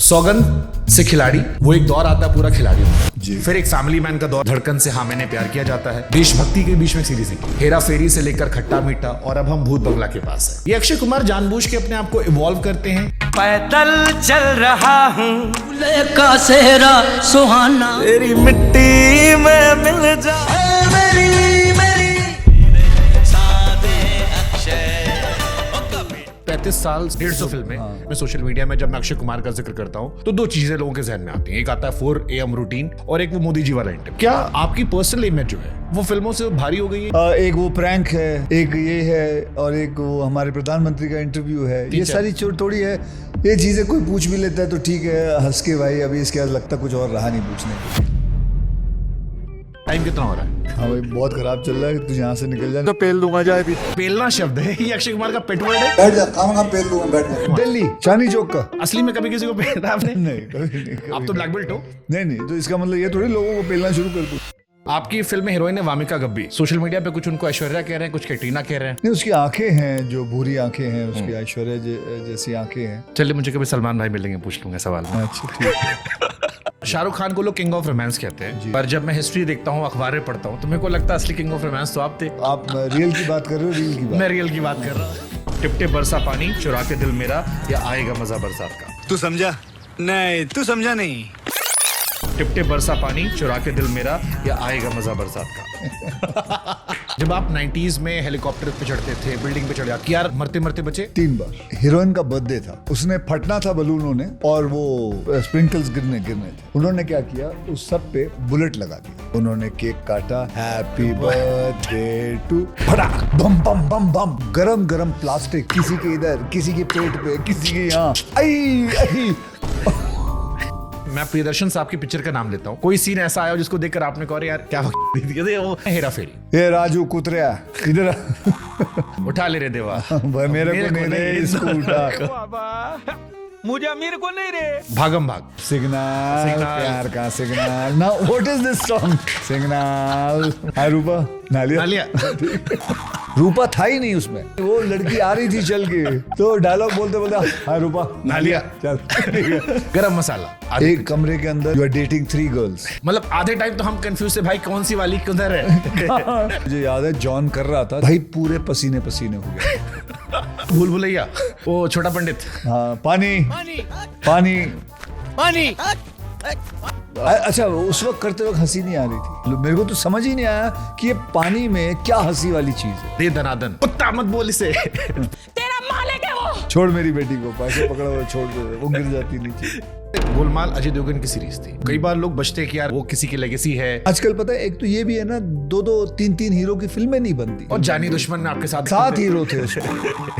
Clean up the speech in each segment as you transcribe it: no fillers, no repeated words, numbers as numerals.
सौगंध से खिलाड़ी, वो एक दौर आता है पूरा खिलाड़ियों का जी। फिर एक फैमिली मैन का दौर, धड़कन से हाँ मैंने प्यार किया जाता है, देशभक्ति के बीच में सीरीज निकली, हेरा फेरी से लेकर खट्टा मीठा, और अब हम भूत बंगला के पास है। ये अक्षय कुमार जानबूझ के अपने आप को इवॉल्व करते हैं। पैदल चल रहा हूँ का सेहरा सुहाना तेरी मिट्टी में मिल जा मेरी 35 साल 150 फिल्में। मैं सोशल मीडिया में जब मैं अक्षय कुमार का जिक्र करता हूँ तो दो चीजें लोगों के जहन में आती हैं, एक आता है 4 AM रूटीन और एक वो मोदी जी वाला इंटरव्यू। क्या आपकी पर्सनल इमेज जो है वो फिल्मों से भारी हो गई है? एक वो प्रैंक है, एक ये है, और एक वो हमारे प्रधानमंत्री का इंटरव्यू है। ये सारी थोड़ी है, ये चीजें कोई पूछ भी लेता है तो ठीक है, हंस के भाई अभी इसके बाद लगता कुछ और रहा नहीं पूछने को। टाइम कितना हो रहा है? हाँ भाई बहुत खराब चल रहा है, तू यहाँ से निकल जा तो पेल दूंगा जाए भी। पेलना शब्द है, ये अक्षय कुमार का पेट वर्ड है। बैठ जा, खाना पेल दूंगा, बैठ जा। दिल्ली चांदनी चौक का। असली में कभी किसी को पेला आपने? नहीं कभी नहीं। आप तो ब्लैक बेल्ट हो। नहीं, तो इसका मतलब ये थोड़ी लोगों को पेलना शुरू कर दूं। आपकी फिल्म में हीरोइन है वामिका गब्बी। सोशल मीडिया पे कुछ उनको ऐश्वर्या कह रहे हैं, कुछ कैटरीना कह रहे हैं। नहीं, उसकी आंखें हैं जो भूरी आंखें हैं, उसकी ऐश्वर्या जैसी आंखें हैं। चलिए मुझे कभी सलमान भाई मिलेंगे, पूछ लूंगा सवाल। अच्छा ठीक है। शाहरुख खान को लोग किंग ऑफ रोमांस कहते हैं, पर जब मैं हिस्ट्री देखता हूँ, अखबारें पढ़ता हूँ, तो मेरे को लगता है असली किंग ऑफ रोमांस तो आप थे। आप रियल की बात कर रहे हो? रियल की बात? मैं रियल की बात कर रहा हूँ। टिपटे बरसा पानी चुरा के दिल मेरा, या आएगा मजा बरसात का। तू समझा? नहीं तू समझा नहीं। टिपटे बरसा पानी चुरा के दिल मेरा, या आएगा मजा बरसात का। जब आप 90s में हेलीकॉप्टर पे चढ़ते थे, बिल्डिंग पे चढ़ जाते, यार मरते मरते बचे 3 बार। हीरोइन का बर्थडे था, उसने फटना था बलूनों ने और वो स्प्रिंकल्स गिरने थे। उन्होंने क्या किया, उस सब पे बुलेट लगा दिया। उन्होंने केक काटा, हैप्पी बर्थडे टू, फटा बम बम बम बम, गरम गरम प्लास्टिक, किसी के इधर, किसी के पेट पे, किसी के यहाँ। आई मैं प्रियदर्शन साहब की पिक्चर का नाम लेता हूँ, कोई सीन ऐसा आया हो जिसको देखकर आपने कहा यार क्या वो हेरा फेरी। ये राजू कुतरिया इधर उठा ले रे देवा। भाई मेरे को नहीं रे, इसको उठा। मुझे अमीर को नहीं रे। भागम भाग। सिग्नल प्यार का signal. Now what is this song? Signal. Hi Rupa. नालिया। रूपा था ही नहीं उसमें, वो लड़की आ रही थी चल के, तो डायलॉग बोलते बोलते हाय रूपा नालिया चल। गरम मसाला। एक कमरे के अंदर यू आर डेटिंग 3 गर्ल्स। मतलब आधे टाइम तो हम कंफ्यूज थे भाई कौन सी वाली किधर है। मुझे याद है जॉन कर रहा था भाई, पूरे पसीने पसीने हो गए। भूल भुलैया, वो छोटा पंडित। हाँ पानी पानी पानी। अच्छा उस वक्त करते वक्त हंसी नहीं आ रही थी, मेरे को तो समझ ही नहीं आया कि ये पानी में क्या हंसी वाली चीज है। दे दनादन, कुत्ता मत बोल इसे। तेरा मालिक है वो। छोड़ मेरी बेटी को, पैसे पकड़ा हुआ छोड़ दे, वो गिर जाती नीचे। गोलमाल अजय देवगन की सीरीज थी। कई बार लोग बचते कि यार वो किसी की लेगेसी है। आजकल पता है एक तो ये भी है ना, 2-2 3-3 हीरो की फिल्में नहीं बनती। और जानी दुश्मन में आपके साथ 7 हीरो थे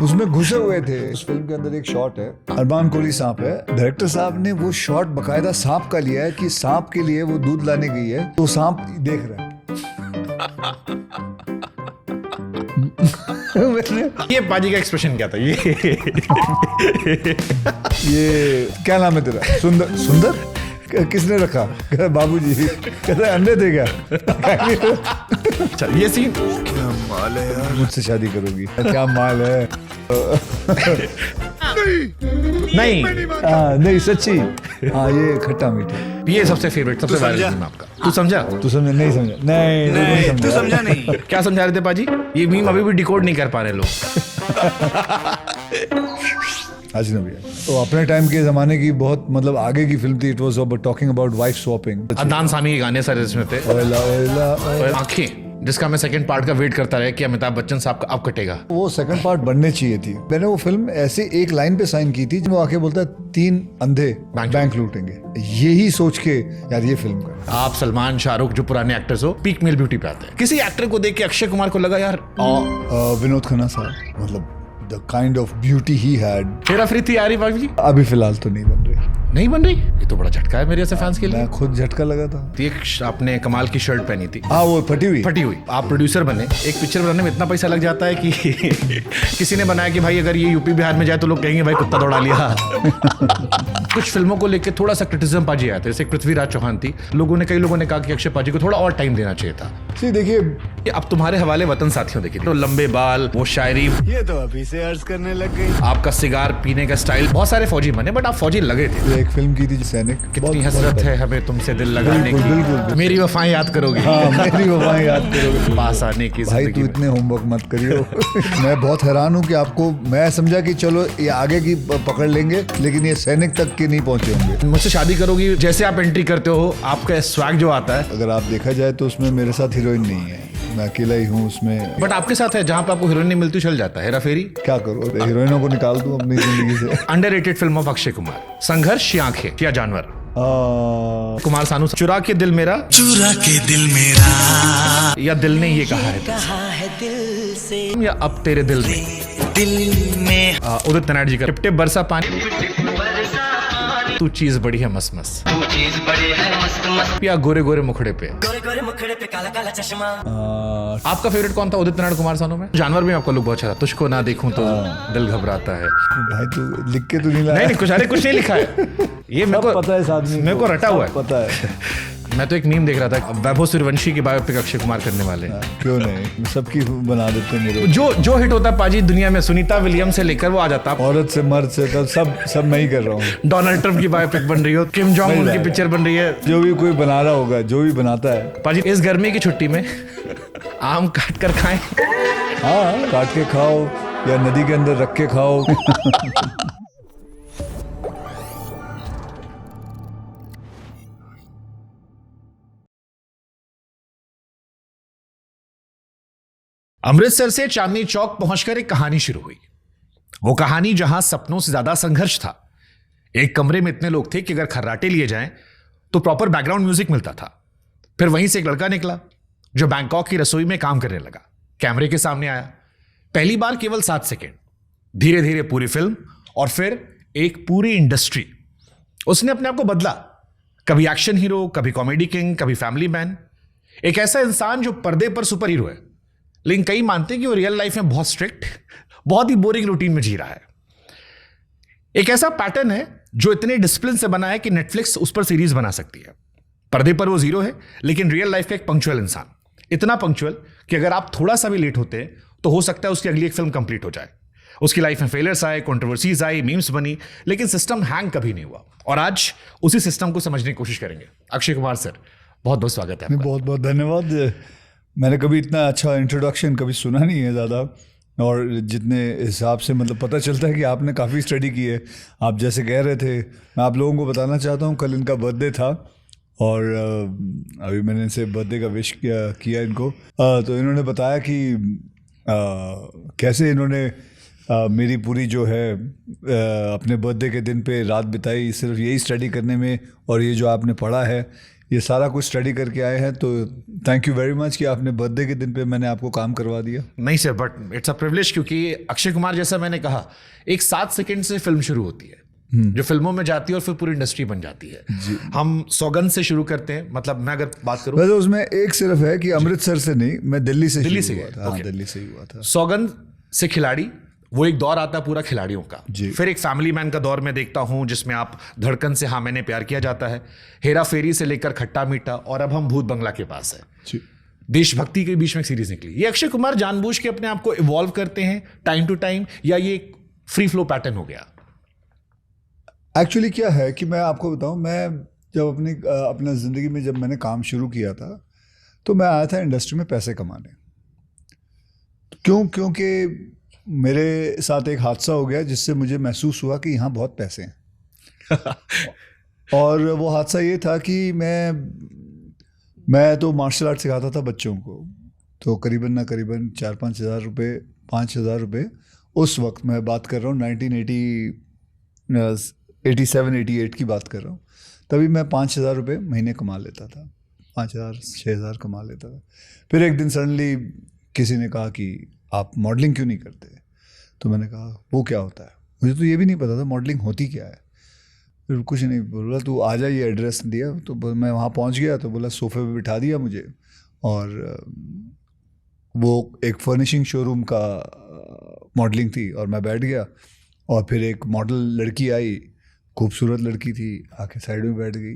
उसमें घुसे हुए थे। उस फिल्म के अंदर एक शॉट है, अरमान कोहली सांप है, डायरेक्टर साहब ने वो शॉट बकायदा सांप का लिया है कि सांप के लिए वो दूध लाने गई है तो सांप देख रहा है। ये पाजी का एक्सप्रेशन क्या था? ये क्या नाम है तेरा? सुंदर। सुंदर किसने रखा? बाबूजी। कहते अंडे थे क्या? ये सीन क्या माल है यार, मुझसे शादी करोगी? क्या माल है? नहीं नहीं सच्ची। हाँ ये खट्टा मीठा। ये सबसे फेवरेट, सबसे वायरल सीन आपका। तू समझा? तू समझा? नहीं समझा? नहीं तू समझा नहीं। क्या समझा रहे थे पाजी? ये मीम अभी भी डिकोड नहीं कर पा रहे लोग। अजनबी है। तो अपने टाइम के जमाने की बहुत मतलब आगे की फिल्म थी। It was talking about wife swapping. Adnan Sami के गाने सारे इसमें थे। ओला ओला ओला। आंखें, जिसका मैं सेकंड पार्ट का वेट करता रहा कि अमिताभ बच्चन साहब का अब कटेगा। वो सेकंड पार्ट बनने चाहिए थी। मैंने वो फिल्म ऐसे एक लाइन पे साइन की थी, वो आके बोलता है 3 अंधे बैंक लूटेंगे। यही सोच के यार ये फिल्म कर। आप सलमान, शाहरुख जो पुराने एक्टर्स हो, पीक मेल ब्यूटी पे आते हैं। किसी एक्टर को देख के अक्षय कुमार को लगा यार विनोद खन्ना साहब, मतलब the kind of beauty he had. Hera Pheri थी यारी बागी? अभी फिलहाल तो नहीं बन रही। नहीं बन रही? ये तो बड़ा झटका है मेरे जैसे फैंस के लिए। मैं खुद झटका लगा था। एक आपने कमाल की शर्ट पहनी थी। हाँ वो फटी हुई। आप प्रोड्यूसर बने, एक पिक्चर बनाने में इतना पैसा लग जाता है कि किसी ने बनाया कि भाई अगर ये यूपी बिहार में जाए तो लोग कहेंगे भाई कुत्ता दौड़ा लिया। कुछ फिल्मों को लेकर थोड़ा सा क्रिटिसिज्म पाजी आया था, जैसे पृथ्वीराज चौहान थी। कई लोगों ने कहा कि अक्षय पाजी को थोड़ा और टाइम देना चाहिए था। देखिए अब तुम्हारे हवाले वतन साथियों देखिए, तो लंबे बाल, वो शायरी, ये तो अभी से अर्ज करने लग गई। आपका सिगार पीने का स्टाइल, बहुत सारे फौजी बने बट आप फौजी लगे थे। एक एक फिल्म की थी सैनिक, कितनी हसरत है हमें तुमसे दिल लगाने बिल्कुल, की, बिल्कुल। मेरी वफाएं याद करोगे, हाँ, मेरी वफाएं याद करोगे, पास आने की भाई जिंदगी तू में। इतने होमवर्क मत करियो। मैं बहुत हैरान हूँ कि आपको, मैं समझा कि चलो ये आगे की पकड़ लेंगे, लेकिन ये सैनिक तक के नहीं पहुंचे होंगे। मुझसे शादी करोगी, जैसे आप एंट्री करते हो आपका स्वैग जो आता है, अगर आप देखा जाए तो उसमें मेरे साथ हीरोइन नहीं है, मैं अकेला ही हूँ उसमें। बट आपके साथ है जहां पे आपको हीरोइन नहीं मिलती चल जाता है, हेरा फेरी। क्या करो, हीरोइनों को निकाल दूं अपनी जिंदगी से। Underrated film of Akshay Kumar, संघर्ष या आंखें या जानवर। कुमार सानू, चुरा के दिल मेरा, चुरा के दिल मेरा, या दिल ने ये कहा है, कहा है दिल से, या अब तेरे दिल में। दिल में उदित नारायण जी का टिप टिप बरसा पानी, तू चीज बड़ी है मस्त मस्त, या गोरे गोरे मुखड़े पे। गोरे गोरे मुखड़े पे काला काला चश्मा। आपका फेवरेट कौन था उदित नारायण कुमार सानू में? जानवर में आपका लुक बहुत अच्छा था, तुझको ना देखूं तो दिल घबराता है। भाई तू लिख के तो नहीं लाया? नहीं कुछ, अरे कुछ नहीं लिखा है, ये मेरे को पता है इस आदमी मेरे को रटा हुआ है। पता है। मैं तो एक मीम देख रहा था, वैभव सूर्यवंशी की बायोपिक अक्षय कुमार करने वाले हैं। क्यों नहीं, सबकी बना देते मेरे। जो हिट होता है पाजी दुनिया में, सुनीता विलियम से लेकर वो आ जाता है। औरत से मर्द से तब सब मैं ही कर रहा हूँ। डोनाल्ड ट्रम्प की बायोपिक बन रही हो, किम जोंग उन की पिक्चर बन रही है। जो भी कोई बना रहा होगा, जो भी बनाता है। पाजी इस गर्मी की छुट्टी में आम काट कर खाएं। हाँ, काट के खाओ या नदी के अंदर रख के खाओ। अमृतसर से चांदनी चौक पहुंचकर एक कहानी शुरू हुई। वो कहानी जहां सपनों से ज्यादा संघर्ष था। एक कमरे में इतने लोग थे कि अगर खर्राटे लिए जाएं तो प्रॉपर बैकग्राउंड म्यूजिक मिलता था। फिर वहीं से एक लड़का निकला जो बैंकॉक की रसोई में काम करने लगा। कैमरे के सामने आया, पहली बार केवल 7 सेकेंड, धीरे धीरे पूरी फिल्म और फिर एक पूरी इंडस्ट्री। उसने अपने आप को बदला, कभी एक्शन हीरो, कभी कॉमेडी किंग, कभी फैमिली मैन। एक ऐसा इंसान जो पर्दे पर सुपर हीरो है, लेकिन कई मानते हैं कि वो रियल लाइफ में बहुत स्ट्रिक्ट, बहुत ही बोरिंग रूटीन में जी रहा है। एक ऐसा पैटर्न है जो इतने डिसिप्लिन से बना है कि नेटफ्लिक्स उस पर सीरीज बना सकती है। पर्दे पर वो जीरो है, लेकिन रियल लाइफ का एक पंक्चुअल इंसान, इतना पंक्चुअल कि अगर आप थोड़ा सा भी लेट होते हैं तो हो सकता है उसकी अगली एक फिल्म कंप्लीट हो जाए। उसकी लाइफ में फेलियर्स आए, कंट्रोवर्सीज आई, मीम्स बनी, लेकिन सिस्टम हैंग कभी नहीं हुआ। और आज उसी सिस्टम को समझने की कोशिश करेंगे। अक्षय कुमार सर, बहुत बहुत स्वागत है आपका। बहुत बहुत धन्यवाद। मैंने कभी इतना अच्छा इंट्रोडक्शन कभी सुना नहीं है ज़्यादा, और जितने हिसाब से मतलब पता चलता है कि आपने काफ़ी स्टडी की है। आप जैसे कह रहे थे, मैं आप लोगों को बताना चाहता हूँ, कल इनका बर्थडे था और अभी मैंने इनसे बर्थडे का विश किया इनको। तो इन्होंने बताया कि कैसे इन्होंने मेरी पूरी जो है अपने बर्थडे के दिन पे रात बिताई सिर्फ यही स्टडी करने में, और ये जो आपने पढ़ा है ये सारा कुछ स्टडी करके आए हैं। तो थैंक यू वेरी मच कि आपने बर्थडे के दिन पे मैंने आपको काम करवा दिया। नहीं sir, but it's a privilege, क्योंकि अक्षय कुमार जैसा मैंने कहा, एक 7 सेकंड से फिल्म शुरू होती है जो फिल्मों में जाती है और फिर पूरी इंडस्ट्री बन जाती है। हम सौगंध से शुरू करते हैं। मतलब मैं अगर बात करूं, वैसे उसमें एक सिर्फ है कि अमृतसर से नहीं, मैं दिल्ली से दिल्ली शुरू से हुआ गए, था। हाँ, ओके। दिल्ली से ही हुआ था। सौगंध से खिलाड़ी, वो एक दौर आता है पूरा खिलाड़ियों का। जी। फिर एक फैमिली मैन का दौर मैं देखता हूं जिसमें आप धड़कन से हाँ मैंने प्यार किया जाता है, हेरा फेरी से लेकर खट्टा मीठा, और अब हम भूत बंगला के पास है। जी। देशभक्ति के बीच में एक सीरीज निकली। ये अक्षय कुमार जानबूझ के अपने आप को इवॉल्व करते हैं टाइम टू टाइम, या ये एक फ्री फ्लो पैटर्न हो गया? एक्चुअली क्या है कि मैं आपको बताऊं, मैं जब अपना ज़िंदगी में जब मैंने काम शुरू किया था तो मैं आया था इंडस्ट्री में पैसे कमाने। क्योंकि मेरे साथ एक हादसा हो गया जिससे मुझे महसूस हुआ कि यहाँ बहुत पैसे हैं। और वो हादसा ये था कि मैं तो मार्शल आर्ट सिखाता था बच्चों को, तो करीबन ना करीबन 4-5 हज़ार रुपये, 5 हज़ार रुपये उस वक्त, मैं बात कर रहा हूँ 1987-88 की बात कर रहा हूँ, तभी मैं 5 हज़ार रुपये महीने कमा लेता था, 5,000-6 हज़ार कमा लेता था। फिर एक दिन सडनली किसी ने कहा कि आप मॉडलिंग क्यों नहीं करते? तो मैंने कहा वो क्या होता है, मुझे तो ये भी नहीं पता था मॉडलिंग होती क्या है। फिर कुछ नहीं, बोला तू आ जा, ये एड्रेस दिया, तो मैं वहाँ पहुँच गया। तो बोला सोफे पे बिठा दिया मुझे, और वो एक फर्निशिंग शोरूम का मॉडलिंग थी, और मैं बैठ गया। और फिर एक मॉडल लड़की आई, खूबसूरत लड़की थी, आके साइड में बैठ गई।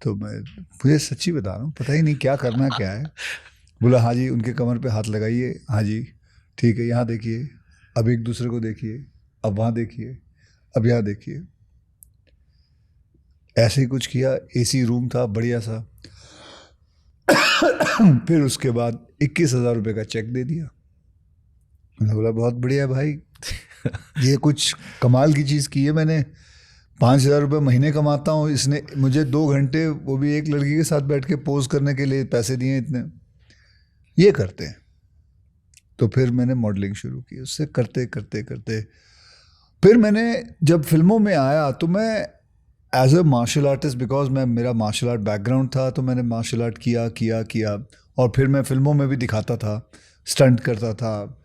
तो मुझे सच्ची बता रहा हूँ, पता ही नहीं क्या करना क्या है। बोला हाँ जी, उनके कमर पे हाथ लगाइए, हाँ जी ठीक है, यहाँ देखिए, अब एक दूसरे को देखिए, अब वहाँ देखिए, अब यहाँ देखिए। ऐसे ही कुछ किया, एसी रूम था बढ़िया सा। फिर उसके बाद 21,000 रुपये का चेक दे दिया। मैंने बोला बहुत बढ़िया भाई, ये कुछ कमाल की चीज़ की है मैंने। 5,000 रुपये महीने कमाता हूँ, इसने मुझे 2 घंटे, वो भी एक लड़की के साथ बैठ के पोज करने के लिए पैसे दिए इतने, ये करते हैं। तो फिर मैंने मॉडलिंग शुरू की। उससे करते करते करते फिर मैंने जब फिल्मों में आया तो मैं as a martial artist, because मेरा मार्शल आर्ट बैकग्राउंड था, तो मैंने मार्शल आर्ट किया और फिर मैं फिल्मों में भी दिखाता था, स्टंट करता था।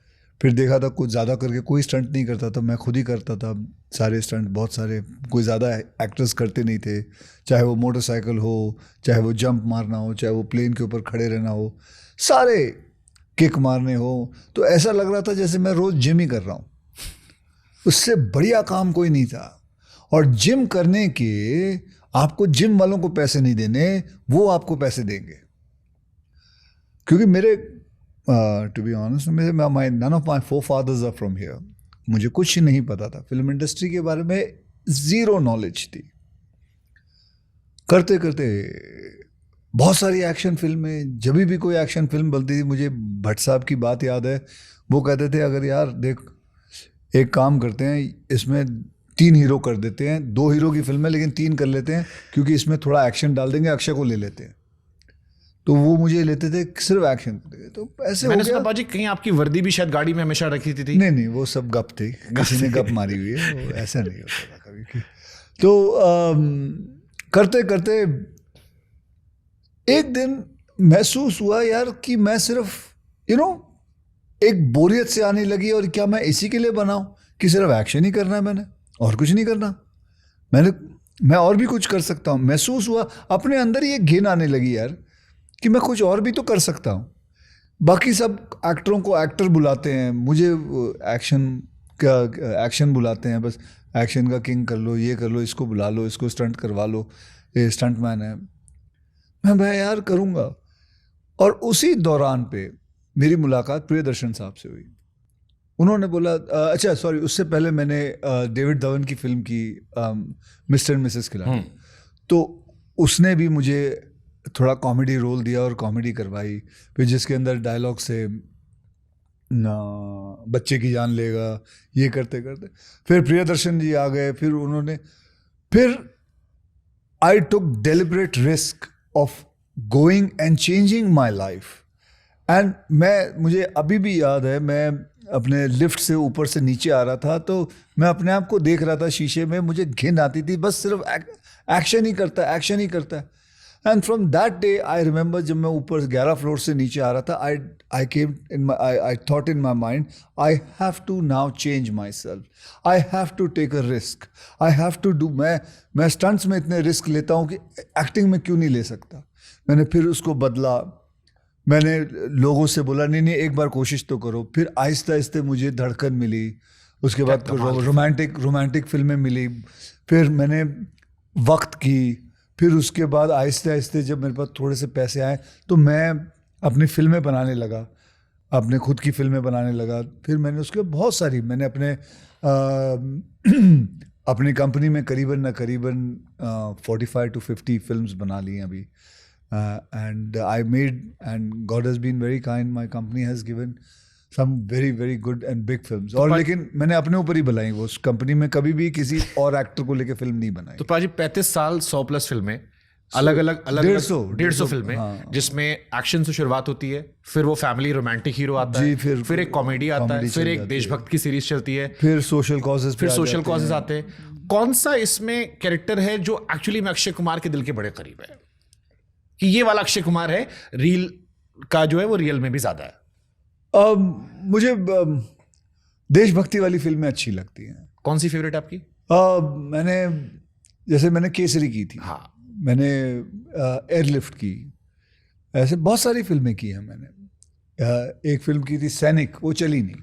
फिर देखा था कुछ ज़्यादा करके कोई स्टंट नहीं करता था, मैं खुद ही करता था सारे स्टंट, बहुत सारे। कोई ज़्यादा एक्टर्स करते नहीं थे, चाहे वो मोटरसाइकिल हो, चाहे वो जंप मारना हो, चाहे वो प्लेन के ऊपर खड़े रहना हो, सारे किक मारने हो। तो ऐसा लग रहा था जैसे मैं रोज़ जिम ही कर रहा हूँ। उससे बढ़िया काम कोई नहीं था। और जिम करने के आपको जिम वालों को पैसे नहीं देने, वो आपको पैसे देंगे। क्योंकि मेरे to be honest, none of my forefathers are from here. मुझे कुछ ही नहीं पता था, फिल्म इंडस्ट्री के बारे में ज़ीरो नॉलेज थी। करते करते बहुत सारी एक्शन फिल्में, जब भी कोई एक्शन फिल्म बनती थी, मुझे भट्ट साहब की बात याद है। वो कहते थे अगर यार देख एक काम करते हैं, इसमें 3 हीरो कर देते हैं, 2 हीरो की फिल्म है लेकिन 3 कर लेते हैं, क्योंकि इसमें थोड़ा एक्शन डाल देंगे, अक्षय को ले लेते हैं। तो वो मुझे लेते थे सिर्फ एक्शन। तो ऐसे मैंने हो सुना गया। बाजी कहीं आपकी वर्दी भी शायद गाड़ी में हमेशा रखी थी। नहीं, वो सब गप थे, किसी ने गप मारी हुई है, वो ऐसा नहीं होता था कभी। तो करते करते एक दिन महसूस हुआ यार कि मैं सिर्फ एक बोरियत से आने लगी, और क्या मैं इसी के लिए बनाऊं कि सिर्फ एक्शन ही करना है, मैंने और कुछ नहीं करना, मैं और भी कुछ कर सकता हूं। महसूस हुआ अपने अंदर ही एक घिन आने लगी यार कि मैं कुछ और भी तो कर सकता हूं। बाकी सब एक्टरों को एक्टर बुलाते हैं, मुझे एक्शन बुलाते हैं, बस एक्शन का किंग कर लो, ये कर लो, इसको बुला लो, इसको स्टंट करवा लो, ये स्टंट मैन है, मैं यार करूँगा। और उसी दौरान पे मेरी मुलाकात प्रियदर्शन साहब से हुई। उन्होंने बोला अच्छा सॉरी, उससे पहले मैंने डेविड धवन की फिल्म की मिस्टर एंड मिसेस खिलाड़ी, तो उसने भी मुझे थोड़ा कॉमेडी रोल दिया और कॉमेडी करवाई, फिर जिसके अंदर डायलॉग से बच्चे की जान लेगा, ये करते करते फिर प्रियदर्शन जी आ गए। फिर I took deliberate risk of going and changing my life. And मुझे अभी भी याद है, मैं अपने लिफ्ट से ऊपर से नीचे आ रहा था, तो मैं अपने आप को देख रहा था शीशे में, मुझे घिन आती थी, बस सिर्फ एक्शन ही करता है। And from that day I remember, जब मैं ऊपर 11 फ्लोर से नीचे आ रहा था, I thought in my mind, I have to now change myself, I have to take a risk, I have to do. मैं स्टंट्स में इतने रिस्क लेता हूँ कि एक्टिंग में क्यों नहीं ले सकता। मैंने फिर उसको बदला, मैंने लोगों से बोला नहीं एक बार कोशिश तो करो। फिर आहिस्ता आहिस्ता मुझे धड़कन मिली, उसके बाद रोमांटिक फिल्में मिली, फिर मैंने वक्त की, फिर उसके बाद आहिस्ते आहिस्ते जब मेरे पास थोड़े से पैसे आए तो मैं अपनी फिल्में बनाने लगा, अपने खुद की फिल्में बनाने लगा। फिर मैंने उसके बहुत सारी, मैंने अपनी कंपनी में करीबन 45 to 50 फिल्म्स बना ली हैं अभी। And I made, and God has been very kind, my company has given some very very good and big films। और लेकिन मैंने अपने ऊपर ही बनाई, वो उस कंपनी में कभी भी किसी और एक्टर को लेके फिल्म नहीं बनाई। तो पाजी 35 साल 100+ फिल्में, अलग अलग 150 फिल्में, जिसमें एक्शन से शुरुआत होती है, फिर वो फैमिली रोमांटिक हीरो आता है, फिर एक कॉमेडी आता है, फिर एक देशभक्त की सीरीज चलती है, फिर सोशल कॉजेज आते हैं। कौन सा इसमें कैरेक्टर है जो एक्चुअली में अक्षय कुमार के दिल के बड़े करीब है, कि ये वाला अक्षय कुमार है, रील का जो है वो रियल में भी ज्यादा है? मुझे देशभक्ति वाली फिल्में अच्छी लगती हैं। कौन सी फेवरेट आपकी? मैंने केसरी की थी, हाँ, मैंने एयरलिफ्ट की, ऐसे बहुत सारी फिल्में की हैं मैंने। एक फिल्म की थी सैनिक, वो चली नहीं,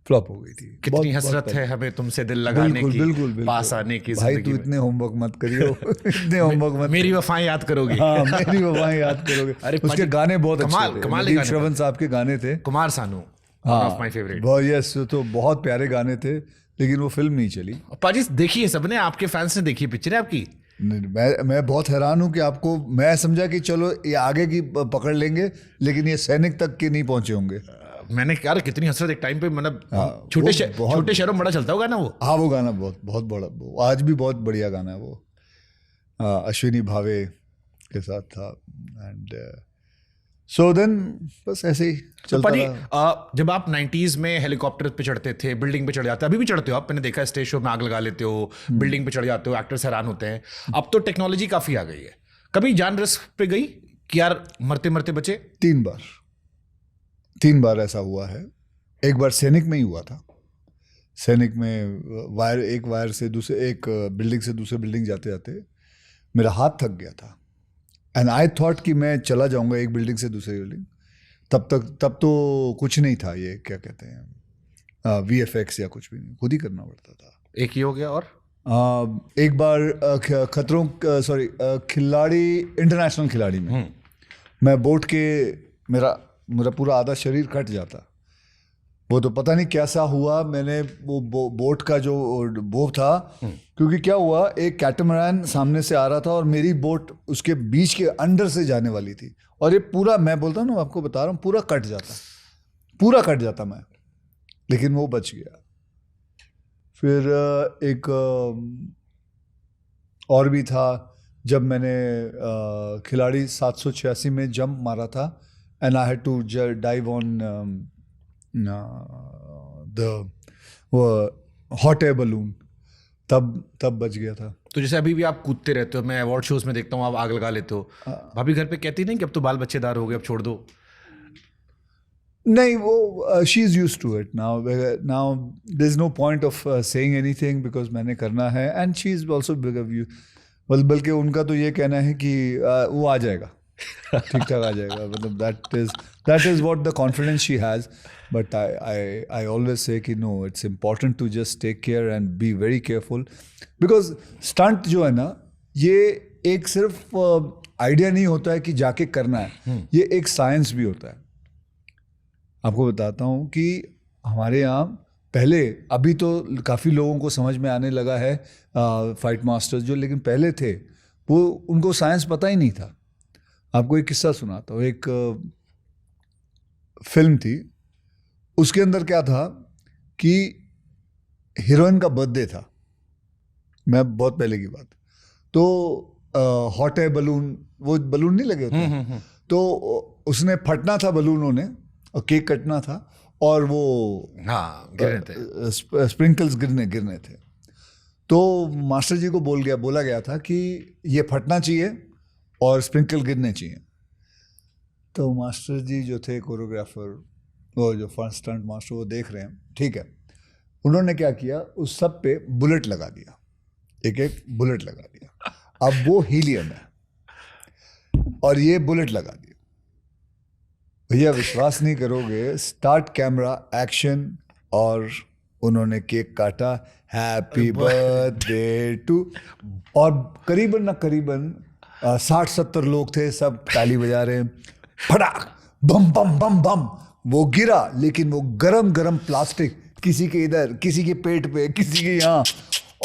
फ्लॉप हो गई थी। कितनी हसरत है हमें तुमसे दिल लगाने की, बिल्कुल पास आने की। भाई तू इतने होमवर्क मत करियो, इतने होमवर्क मत। मेरी वफाएं याद करोगे? हाँ, मेरी वफाएं याद करोगे। अरे उसके गाने बहुत कमाल, अच्छे थे, कमाल नदीम श्रवण साहब के गाने थे। कुमार सानू, हाँ, one of my favorite। Yes, तो बहुत प्यारे गाने थे, लेकिन वो फिल्म नहीं चली। पाजी देखिए, सबने, आपके फैंस ने देखी पिक्चर है आपकी, मैं बहुत हैरान हूं कि आपको, मैं समझा कि चलो ये आगे की पकड़ लेंगे, लेकिन ये सैनिक तक के नहीं पहुंचे होंगे। मैंने यार कितनी हसरत एक टाइम पे, मतलब हाँ, छोटे वो बहुत- छोटे शहरों में बड़ा चलता होगा ना वो। हाँ, वो गाना बहुत बहुत बड़ा, वो आज भी बहुत बढ़िया गाना है वो। अश्विनी भावे के साथ था। एंड सो देन बस ऐसे ही तो चलता पाजी, रहा। जब आप 90s में हेलीकॉप्टर पे चढ़ते थे, बिल्डिंग पे चढ़ जाते, अभी भी चढ़ते हो आप, मैंने देखा स्टेज शो में आग लगा लेते हो, बिल्डिंग पे चढ़ जाते हो, एक्टर्स हैरान होते हैं। अब तो टेक्नोलॉजी काफी आ गई है, कभी जान रिस्क पे गई कि यार मरते मरते बचे? 3 बार ऐसा हुआ है। एक बार सैनिक में ही हुआ था। सैनिक में एक वायर से दूसरे, एक बिल्डिंग से दूसरे बिल्डिंग जाते जाते मेरा हाथ थक गया था। एंड आई थॉट कि मैं चला जाऊंगा एक बिल्डिंग से दूसरी बिल्डिंग। तब तो कुछ नहीं था, ये क्या कहते हैं, VFX या कुछ भी नहीं, खुद ही करना पड़ता था। एक ही हो गया। और एक बार खिलाड़ी, इंटरनेशनल खिलाड़ी में मैं बोट के, मेरा पूरा आधा शरीर कट जाता। वो तो पता नहीं कैसा हुआ। मैंने वो बोट का जो वो था, क्योंकि क्या हुआ, एक कैटमरान सामने से आ रहा था और मेरी बोट उसके बीच के अंदर से जाने वाली थी, और ये पूरा, मैं बोलता हूँ ना, आपको बता रहा हूँ, पूरा कट जाता मैं, लेकिन वो बच गया। फिर एक और भी था, जब मैंने खिलाड़ी 786 में जंप मारा था, and I had to dive on the hot air balloon, तब बच गया था। तो जैसे अभी भी आप कूदते रहते हो, मैं अवार्ड शोज में देखता हूँ आप आग लगा लेते हो, भाभी घर पे कहती नहीं कि अब तो बाल बच्चेदार हो गए, अब छोड़ दो? नहीं, वो she is used to it now there is no point of saying anything, because मैंने करना है, and she is also big of you. बल्कि उनका तो ये कहना है कि वो आ जाएगा, ठीक ठाक आ जाएगा, मतलब that is what the confidence she has. But I always say कि no, it's important to just take care and be very careful, because stunt जो है ना, ये एक सिर्फ आइडिया नहीं होता है कि जाके करना है, ये एक साइंस भी होता है। आपको बताता हूँ कि हमारे यहाँ पहले, अभी तो काफ़ी लोगों को समझ में आने लगा है फाइट मास्टर्स जो, लेकिन पहले थे वो, उनको साइंस पता ही नहीं था। आपको एक किस्सा सुनाता हूँ। एक फिल्म थी, उसके अंदर क्या था कि हीरोइन का बर्थडे था, मैं बहुत पहले की बात, तो हॉट एयर बलून, वो बलून नहीं लगे होते, तो उसने फटना था बलूनों ने, और केक कटना था, और वो हाँ गिरने थे, स्प्रिंकल्स गिरने थे। तो मास्टर जी को बोला गया था कि ये फटना चाहिए और स्प्रिंकल गिरने चाहिए। तो मास्टर जी जो थे कोरियोग्राफर, वो जो फर्स्ट स्टंट मास्टर, वो देख रहे हैं, ठीक है, उन्होंने क्या किया, उस सब पे बुलेट लगा दिया, एक बुलेट लगा दिया। अब वो हीलियम है और ये बुलेट लगा दिया। भैया विश्वास नहीं करोगे, स्टार्ट कैमरा एक्शन, और उन्होंने केक काटा, हैप्पी बर्थडे टू, और करीबन 60-70 लोग थे, सब ताली बजा रहे हैं, फटाक बम बम बम बम, वो गिरा, लेकिन वो गरम प्लास्टिक, किसी के इधर, किसी के पेट पे, किसी के यहाँ,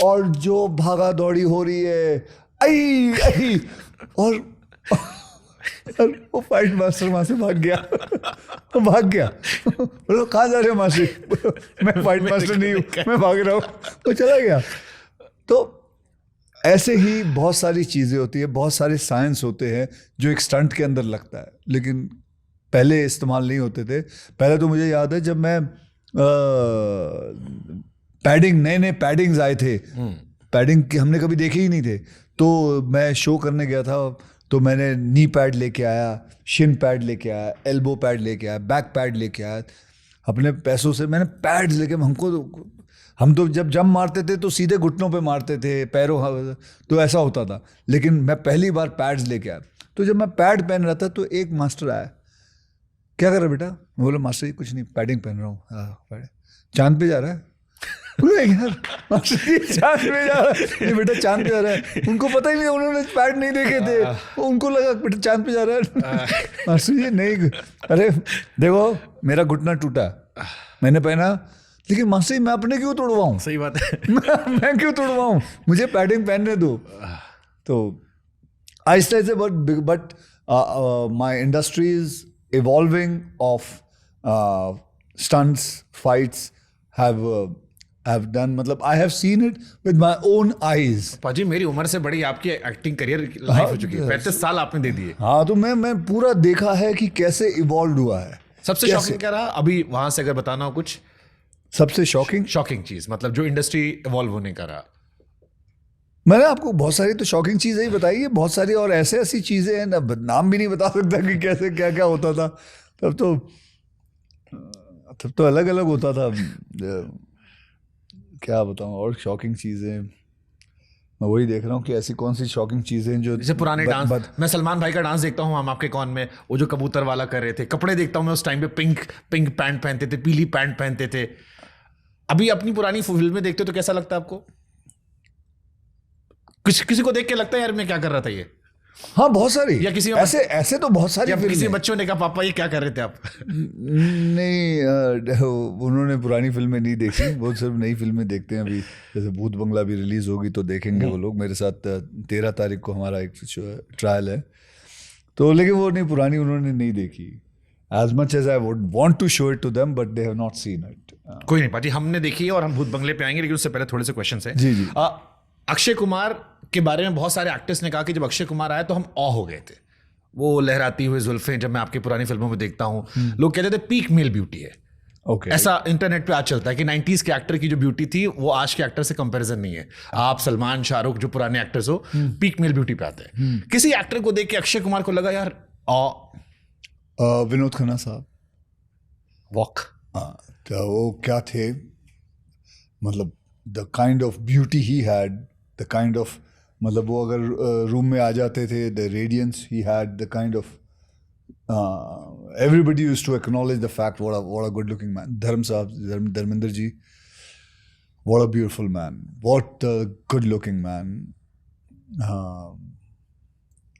और जो भागा दौड़ी हो रही है, आई और वो फाइट मास्टर वहां से भाग गया। बोलो कहाँ जा रहे हो मास्टर? मैं फाइट मास्टर नहीं हूँ, मैं भाग रहा हूँ। वो चला गया। तो ऐसे ही बहुत सारी चीज़ें होती है, बहुत सारे साइंस होते हैं जो एक स्टंट के अंदर लगता है, लेकिन पहले इस्तेमाल नहीं होते थे। पहले तो मुझे याद है जब मैं नए पैडिंग्स आए थे, पैडिंग के हमने कभी देखे ही नहीं थे, तो मैं शो करने गया था, तो मैंने नी पैड लेके आया, शिन पैड लेके आया, एल्बो पैड लेके आया, बैक पैड लेके आया, अपने पैसों से मैंने पैड्स लेके, हम तो जब जंप मारते थे तो सीधे घुटनों पे मारते थे, पैरों, तो ऐसा होता था, लेकिन मैं पहली बार पैड्स लेके आया। तो जब मैं पैड पहन रहा था तो एक मास्टर आया, क्या कर रहा बेटा? मैं बोला मास्टर जी कुछ नहीं, पैडिंग पहन रहा हूँ। चांद पे जा रहा है? यार मास्टर जी चांद पे जा रहा है? ये बेटा चांद पे जा रहा है। उनको पता ही नहीं, उन्होंने पैड नहीं देखे थे, उनको लगा बेटा चांद पे जा रहा है। मास्टर जी नहीं, अरे देखो मेरा घुटना टूटा, मैंने पहना, लेकिन मास्टर जी मैं अपने क्यों तोड़वाऊँ? सही बात है। मैं क्यों तोड़वाऊँ, मुझे पैडिंग पहनने दो। तो Aahista Aahista but my industry is evolving of stunts, fights have done, मतलब I have seen it with my own eyes. पाजी मेरी उम्र से बड़ी आपकी एक्टिंग करियर लाइफ हो चुकी है, 35 साल आपने दे दिए। हाँ, तो मैं पूरा देखा है कि कैसे इवॉल्व हुआ है। सबसे कैसे? शॉकिंग क्या रहा अभी वहां से अगर बताना हो कुछ? सबसे शॉकिंग चीज मतलब जो इंडस्ट्री इवॉल्व होने का रहा। मैंने आपको बहुत सारी तो शॉकिंग चीजें ही बताई है, बहुत सारी और ऐसी चीजें हैं ना, नाम भी नहीं बता सकता कि कैसे क्या क्या होता था। तब तो अलग अलग होता था। क्या बताऊं और शॉकिंग चीजें, मैं वही देख रहा हूँ कि ऐसी कौन सी शॉकिंग चीजें जो जैसे पुराने डांस, मैं सलमान भाई का डांस देखता हूँ हम आपके कौन में, वो जो कबूतर वाला कर रहे थे, कपड़े देखता हूँ मैं उस टाइम पे पिंक पैंट पहनते थे, पीली पैंट पहनते थे। अभी अपनी पुरानी फिल्में देखते हो तो कैसा लगता है आपको? किसी को देख के लगता है यार मैं क्या कर रहा था ये? हाँ, बहुत सारी, या किसी ऐसे तो बहुत सारी किसी फिल्में। बच्चों ने कहा पापा ये क्या कर रहे थे आप? नहीं, उन्होंने पुरानी फिल्में नहीं देखी, वो सिर्फ नई फिल्में देखते हैं। अभी जैसे भूत बंगला भी रिलीज होगी तो देखेंगे वो लोग। मेरे साथ 13 तारीख को हमारा एक ट्रायल है, तो लेकिन वो नहीं, पुरानी उन्होंने नहीं देखी। As much as I would want to show it to them, but they have not seen it. कोई नहीं पाजी, हमने देखी है और हम भूत बंगले पे आएंगे, लेकिन उससे पहले थोड़े से क्वेश्चन है। जी। अक्षय कुमार के बारे में बहुत सारे एक्टर्स ने कहा कि जब अक्षय कुमार आए तो हम ऑ हो गए थे। वो लहराती हुई जुल्फें जब मैं आपकी पुरानी फिल्मों में देखता हूँ, लोग कहते थे पीक मेल ब्यूटी है। ओके, ऐसा इंटरनेट पे आज चलता है कि 90s के एक्टर की जो ब्यूटी थी वो आज के एक्टर से कंपैरिजन नहीं है। आप सलमान, शाहरुख जो पुराने एक्टर्स हो, पीक मेल ब्यूटी पे आते हैं। किसी एक्टर को देख के अक्षय कुमार को लगा यार विनोद खन्ना साहब, वॉक, तो वो क्या थे, मतलब the kind of beauty he had, the kind of, मतलब वो अगर रूम में आ जाते थे, the radiance he had, the kind of, everybody used to acknowledge the fact what a good looking man. Dharmendra ji, what a beautiful man, what a good looking man.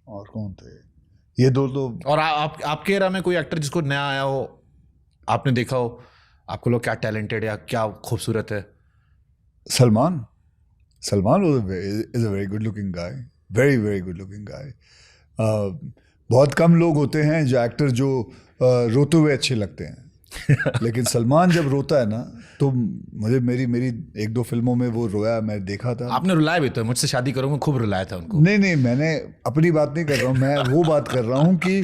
और कौन थे ये दो तो। और आपके एरा में कोई एक्टर जिसको नया आया हो, आपने देखा हो, आपको लोग क्या टैलेंटेड या क्या खूबसूरत है? Salman is a very good looking guy, very very good looking guy. बहुत कम लोग होते हैं जो एक्टर जो रोते हुए अच्छे लगते हैं, लेकिन सलमान जब रोता है ना तो मुझे मेरी 1-2 फिल्मों में वो रोया, मैं देखा था। आपने रुलाया भी तो, मुझसे शादी करो मैं खूब रुलाया था उनको। नहीं, मैंने अपनी बात नहीं कर रहा हूँ, मैं वो बात कर रहा हूँ कि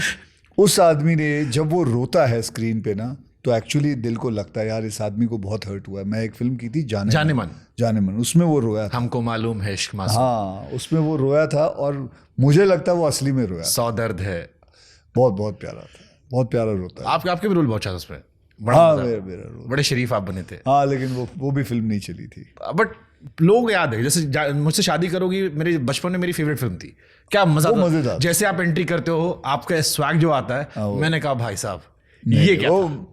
उस आदमी ने जब वो रोता है स्क्रीन पे ना, तो एक्चुअली दिल को लगता है यार इस आदमी को बहुत हर्ट हुआ है। मैं एक फिल्म की थी जाने मन, उसमें वो रोया था। हमको मालूम है इश्क मासूम। हाँ, उसमें वो रोया था और मुझे लगता है वो असली में रोया। सौ दर्द है, बहुत प्यारा था, बहुत प्यारा रोता है। आपके भी रोल बहुत अच्छा था उसमें। हाँ, मेरा रोल, बड़े शरीफ आप बने थे। हाँ, लेकिन वो भी फिल्म नहीं चली थी। बट लोग याद है, जैसे मुझसे शादी करोगी मेरे बचपन में मेरी फेवरेट फिल्म थी। क्या मजा था, मजेदार। जैसे आप एंट्री करते हो, आपका स्वैग जो आता है, मैंने कहा भाई साहब ये क्या था?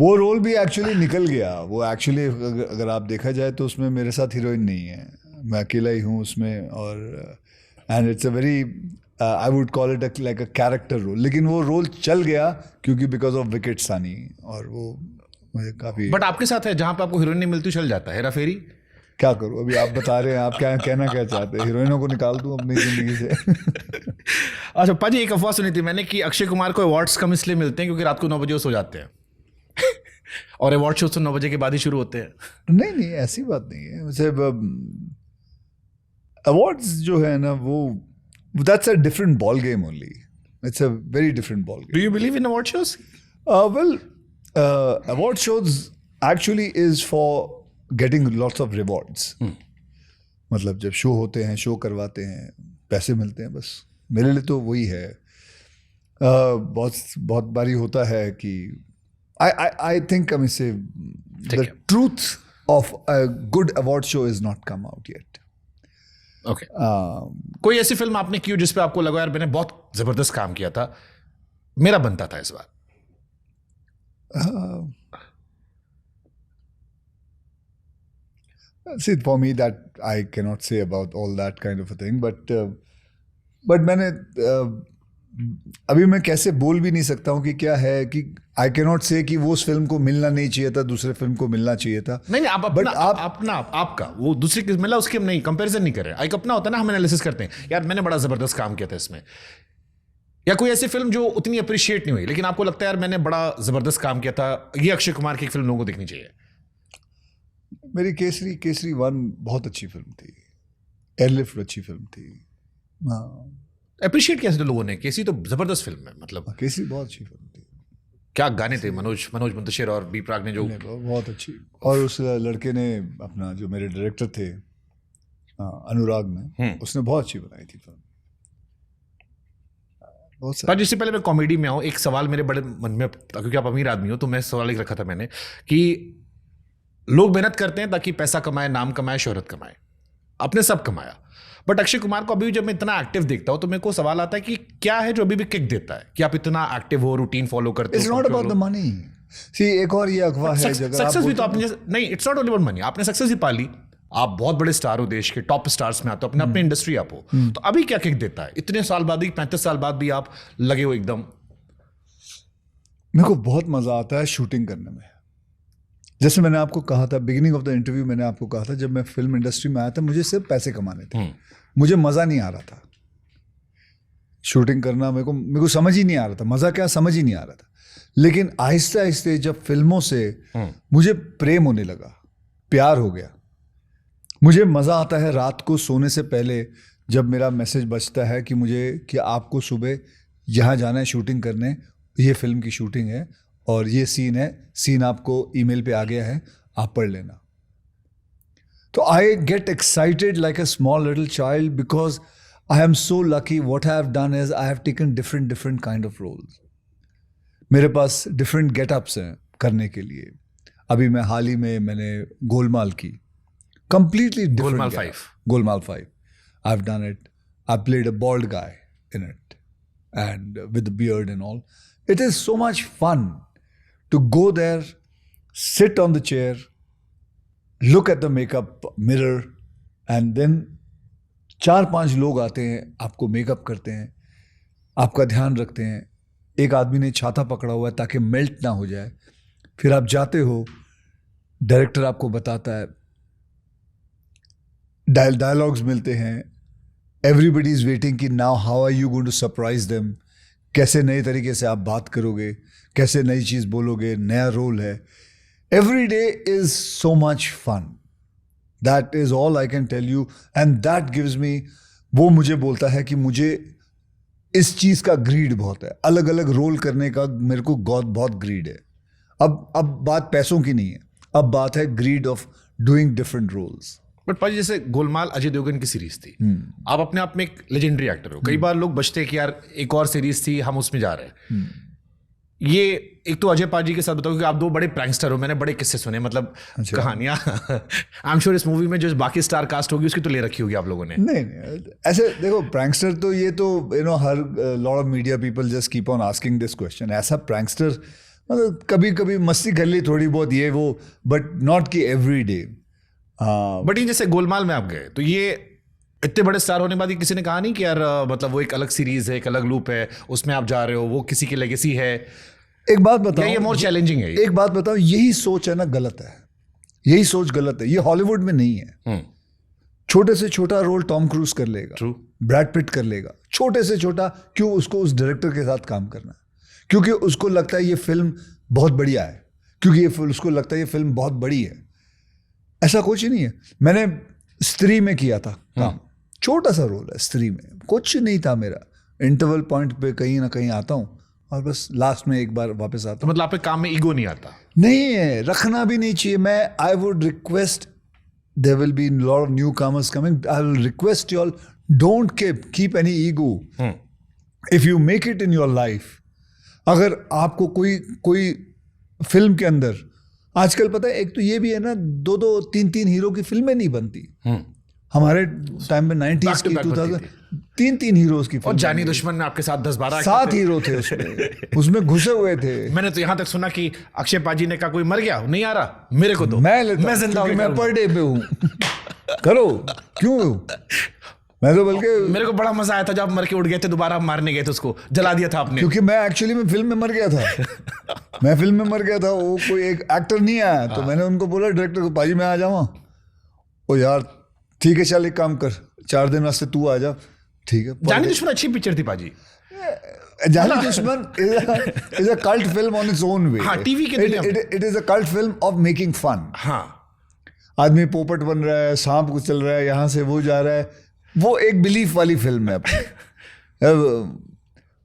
वो रोल भी एक्चुअली निकल गया। वो एक्चुअली अगर आप देखा जाए तो उसमें मेरे साथ हीरोइन नहीं है, मैं अकेला ही हूँ उसमें। और and it's a very, I would call it like a character role, लेकिन वो रोल चल गया क्योंकि बिकॉज ऑफ विकेट सानी, और वो मुझे काफ़ी। बट आपके साथ है जहाँ पे आपको हीरोइन नहीं मिलती चल जाता है हेरा फेरी। क्या करूँ, अभी आप बता रहे हैं, आप क्या कहना क्या चाहते हैं? हीरोइनों को निकाल दूँ अपनी ज़िंदगी से? अच्छा पाजी, एक अफवाह सुनी थी मैंने कि अक्षय कुमार को अवार्ड्स कम इसलिए मिलते हैं क्योंकि रात को 9 बजे वो सो जाते हैं और अवार्ड शो तो 9 बजे के बाद ही शुरू होते हैं। नहीं, ऐसी बात नहीं है। वैसे अवार्ड्स जो है ना, वो that's a different ball game only, it's a very different ball game. Do you believe in award shows? Well, award shows actually is for getting lots of rewards. मतलब जब शो होते हैं, शो करवाते हैं, पैसे मिलते हैं, बस। मेरे लिए तो वही है। बहुत बारी होता है कि I think, I mean, say, the truth of a good award show is not come out yet. Okay. कोई ऐसी फिल्म आपने की जिस पे आपको लगा यार मैंने बहुत जबरदस्त काम किया था, मेरा बनता था इस बार? See, for me that I cannot say about all that kind of a thing, but मैंने अभी मैं कैसे बोल भी नहीं सकता हूँ कि क्या है कि आई कैन नॉट से कि वो उस फिल्म को मिलना नहीं चाहिए था, दूसरे फिल्म को मिलना चाहिए था। नहीं आप But अपना आपका वो दूसरी किस मिला उसकी हम नहीं कंपैरिजन नहीं कर रहे। एक अपना होता है ना, हम एनालिसिस करते हैं यार मैंने बड़ा जबरदस्त काम किया था इसमें, या कोई ऐसी फिल्म जो उतनी अप्रिशिएट नहीं हुई लेकिन आपको लगता है यार मैंने बड़ा जबरदस्त काम किया था, ये अक्षय कुमार की एक फिल्म लोगों को देखनी चाहिए। मेरी केसरी 1 बहुत अच्छी फिल्म थी, एयरलिफ्ट अच्छी फिल्म थी। हाँ, अप्रिशिएट किया था लोगों ने, केसी तो जबरदस्त फिल्म है, मतलब केसरी बहुत अच्छी फिल्म थी। क्या गाने थे मनोज मुंतशिर और बी प्राक ने जो बहुत अच्छी। और उस लड़के ने अपना जो मेरे डायरेक्टर थे अनुराग ने, उसने बहुत अच्छी बनाई थी फिल्म। पर जिससे पहले मैं कॉमेडी में आऊँ, एक सवाल मेरे बड़े मन में, क्योंकि आप अमीर आदमी हो तो मैं सवाल एक रखा था मैंने कि लोग मेहनत करते हैं ताकि पैसा कमाए, नाम कमाए, शोहरत कमाए, आपने सब कमाया, बट अक्षय कुमार को अभी जब मैं इतना एक्टिव देखता हूं तो मेरे को सवाल आता है कि क्या है जो अभी भी किक देता है कि आप इतना एक्टिव हो, रूटीन फॉलो करते हो। It's not about the money. See एक और ये अखबार है सक्सेस भी तो आपने नहीं, it's not only about money, आपने सक्सेस ही पाली, आप बहुत बड़े स्टार हो, देश के टॉप स्टार्स में आते हो, अपने इंडस्ट्री आप हो, तो अभी क्या किक देता है इतने साल बाद भी, 35 साल बाद भी आप लगे हो एकदम? मेरे को बहुत मजा आता है शूटिंग करने में। जैसे मैंने आपको कहा था बिगिनिंग ऑफ द इंटरव्यू, मैंने आपको कहा था जब मैं फिल्म इंडस्ट्री में आया था मुझे सिर्फ पैसे कमाने थे, मुझे मजा नहीं आ रहा था शूटिंग करना, मेरे को समझ ही नहीं आ रहा था, मजा क्या समझ ही नहीं आ रहा था। लेकिन आहिस्ते आहिस्ते जब फिल्मों से मुझे प्रेम होने लगा, प्यार हो गया, मुझे मजा आता है रात को सोने से पहले जब मेरा मैसेज बजता है कि आपको सुबह यहाँ जाना है शूटिंग करने, ये फिल्म की शूटिंग है और ये सीन है, सीन आपको ईमेल पे आ गया है, आप पढ़ लेना। तो I get excited like a small little child because I am so lucky. What I have done is I have taken different kind of roles. मेरे पास डिफरेंट गेटअप्स हैं करने के लिए। अभी मैं हाल ही में मैंने गोलमाल की, completely different Golmaal 5 I have done it. I played a bold guy in it and with the beard and all. It is so much fun to go there, sit on the chair, look at the makeup mirror and then 4-5 लोग आते हैं, आपको makeup करते हैं, आपका ध्यान रखते हैं। एक आदमी ने छाता पकड़ा हुआ है ताकि मेल्ट ना हो जाए। फिर आप जाते हो, डायरेक्टर आपको बताता है, डायलॉग्स मिलते हैं, एवरीबडी इज वेटिंग कि now how are you going to surprise them, कैसे नए तरीके से आप बात करोगे, कैसे नई चीज़ बोलोगे, नया रोल है। Every day is so much fun, that is all I can tell you and that gives me, वो मुझे बोलता है कि मुझे इस चीज़ का ग्रीड बहुत है, अलग अलग रोल करने का मेरे को बहुत ग्रीड है। अब बात पैसों की नहीं है, अब बात है greed of doing different roles. But पाजी जैसे गोलमाल अजय देवगन की सीरीज थी, आप अपने आप में एक लेजेंडरी एक्टर हो। कई बार लोग बचते हैं कि यार एक और सीरीज थी, हम उसमें जा रहे हैं। ये एक तो अजय पाजी के साथ बताओ कि आप दो बड़े प्रैंकस्टर हो, मैंने बड़े किस्से सुने, मतलब कहानियां। आई एम श्योर इस मूवी में जो बाकी स्टार कास्ट होगी उसकी तो ले रखी होगी आप लोगों ने। नहीं ऐसे देखो, प्रैंकस्टर तो ये तो हर lot of media people just keep on asking this question. ऐसा प्रैंकस्टर मतलब कभी कभी मस्ती कर ली थोड़ी बहुत ये वो, बट नॉट कि एवरी डे। बट ये जैसे गोलमाल में आप गए तो ये इतने बड़े स्टार होने के बाद ये किसी ने कहा नहीं कि यार मतलब वो एक अलग सीरीज है, एक अलग लूप है, उसमें आप जा रहे हो, वो किसी की लेगेसी है। एक बात बताओ, ये मोर चैलेंजिंग है। एक बात बताओ, यही सोच है ना गलत है, यही सोच गलत है। ये हॉलीवुड में नहीं है। छोटे से छोटा रोल टॉम क्रूज कर लेगा, ट्रू, ब्रैड पिट कर लेगा, छोटे से छोटा। क्यों उसको उस डायरेक्टर के साथ काम करना? क्योंकि उसको लगता है ये फिल्म बहुत बढ़िया है, क्योंकि उसको लगता है ये फिल्म बहुत बड़ी है। ऐसा कुछ ही नहीं है। मैंने स्त्री में किया था काम, छोटा सा रोल है स्त्री में, कुछ नहीं था मेरा। इंटरवल पॉइंट पे कहीं ना कहीं आता हूँ और बस लास्ट में एक बार वापस आता तो मतलब आपके काम में ईगो नहीं आता? नहीं है, रखना भी नहीं चाहिए। मैं I would request, there will be lot of newcomers coming, I will request you all, don't keep any ego if you make it in your life. अगर आपको कोई फिल्म के अंदर, आजकल पता है एक तो ये भी है ना, 2-2, 3-3 हीरो की फिल्में नहीं बनती। हमारे टाइम में 90s की 2000 3-3 हीरोज की और जानी दुश्मन में आपके साथ 10-12 7 हीरो थे उसमें घुसे हुए थे। मैंने तो यहां तक सुना कि अक्षय पाजी ने कहा कोई मर गया नहीं आ रहा मेरे को, तो मैं जिंदा हूं, मैं पर डे पे हूं। करो क्यों? मैं तो बल्कि मेरे को बड़ा मजा आया था जब आप मर के उड़ गए थे, दोबारा आप मारने गए थे उसको, जला दिया था आपने। क्योंकि मैं एक्चुअली में फिल्म में मर गया था। मैं फिल्म में मर गया था, वो कोई एक एक्टर नहीं आया, तो मैंने उनको बोला डायरेक्टर को, भाई मैं आ जाऊँ? ओ यार ठीक है चल एक काम कर, 4 दिन वास्ते तू आ जा। ठीक है। जानी दुश्मन अच्छी पिक्चर थी पाजी। जानी दुश्मन is a cult film on its own way. हाँ, TV के दुनिया में। It is a cult film of making fun. हाँ, आदमी पोपट बन रहा है, सांप को चल रहा है, यहाँ से वो जा रहा है, वो एक बिलीफ वाली फिल्म है अपनी।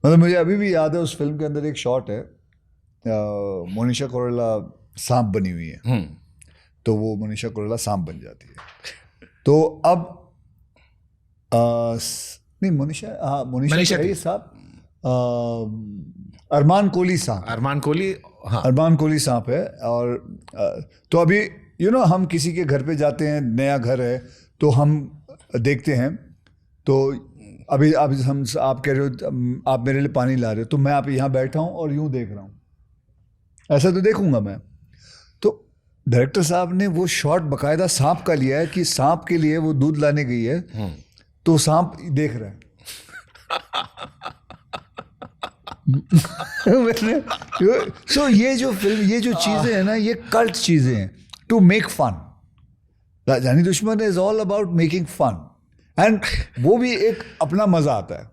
मतलब मुझे अभी भी याद है उस फिल्म के अंदर एक शॉट है, मोनिशा कोइराला सांप बनी हुई है, तो वो मोनिशा कोइराला सांप बन जाती है। तो अब नहीं मोनिशा है सांप, अरमान कोहली सांप। अरमान कोहली, हाँ, अरमान कोहली सांप है। और तो अभी हम किसी के घर पे जाते हैं, नया घर है, तो हम देखते हैं, तो अभी हम आप कह रहे हो आप मेरे लिए पानी ला रहे हो, तो मैं आप यहाँ बैठा हूँ और यूं देख रहा हूँ, ऐसा तो देखूंगा मैं। तो डायरेक्टर साहब ने वो शॉट बकायदा सांप का लिया है कि सांप के लिए वो दूध लाने गई है, तो सांप देख रहा है। सो ये जो फिल्म, ये जो चीजें हैं ना, ये कल्ट चीजें हैं to make fun. Jaani Dushman is all about making fun, and वो भी एक अपना मजा आता है।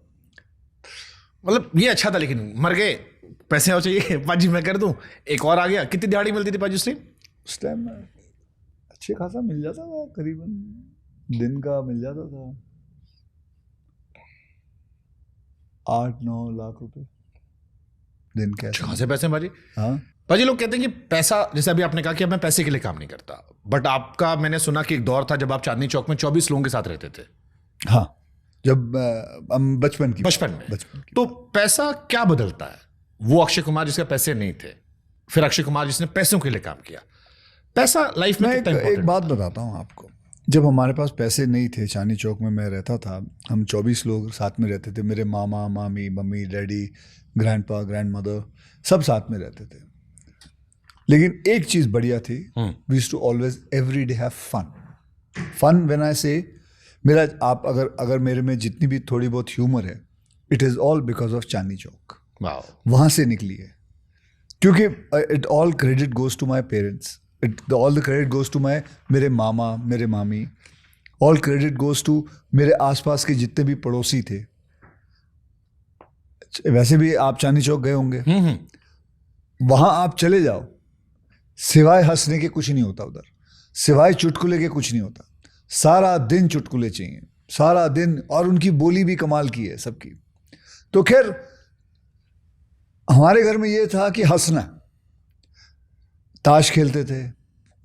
मतलब ये अच्छा था, लेकिन मर गए, पैसे और चाहिए पाजी, मैं कर दूं, एक और आ गया। कितनी दिहाड़ी मिलती थी पाजी उस टाइम? अच्छे खासा मिल जाता था, करीबन दिन का मिल जाता था 8-9 लाख रुपए दिन के। खासे पैसे पाजी। हाँ पाजी, लोग कहते हैं कि पैसा, जैसे अभी आपने कहा कि मैं पैसे के लिए काम नहीं करता, बट आपका मैंने सुना कि एक दौर था जब आप चांदनी चौक में 24 लोगों के साथ रहते थे। हाँ, जब हम बचपन में तो पैसा क्या बदलता है? वो अक्षय कुमार जिसके पैसे नहीं थे, फिर अक्षय कुमार जिसने पैसों के लिए काम किया, पैसा लाइफ में कितना इंपॉर्टेंट? एक बात बताता हूँ आपको, जब हमारे पास पैसे नहीं थे, चांदनी चौक में मैं रहता था, हम 24 लोग साथ में रहते थे, मेरे मामा मामी, mummy daddy, grandpa grand mother, सब साथ में रहते थे। लेकिन एक चीज बढ़िया थी, we used to always every day have fun when I say, मेरा आप अगर मेरे में जितनी भी थोड़ी बहुत ह्यूमर है, it is all because of Chandni Chowk. वहां से निकली है, क्योंकि it all credit goes to my parents, all the credit goes to मेरे मामा, मेरे मामी, ऑल क्रेडिट गोज टू मेरे आसपास के जितने भी पड़ोसी थे। वैसे भी आप चांदनी चौक गए होंगे, वहां आप चले जाओ, सिवाय हंसने के कुछ नहीं होता उधर, सिवाय चुटकुले के कुछ नहीं होता। सारा दिन चुटकुले चाहिए, सारा दिन, और उनकी बोली भी कमाल की है सबकी। तो खैर हमारे घर में ये था कि हंसना, ताश खेलते थे,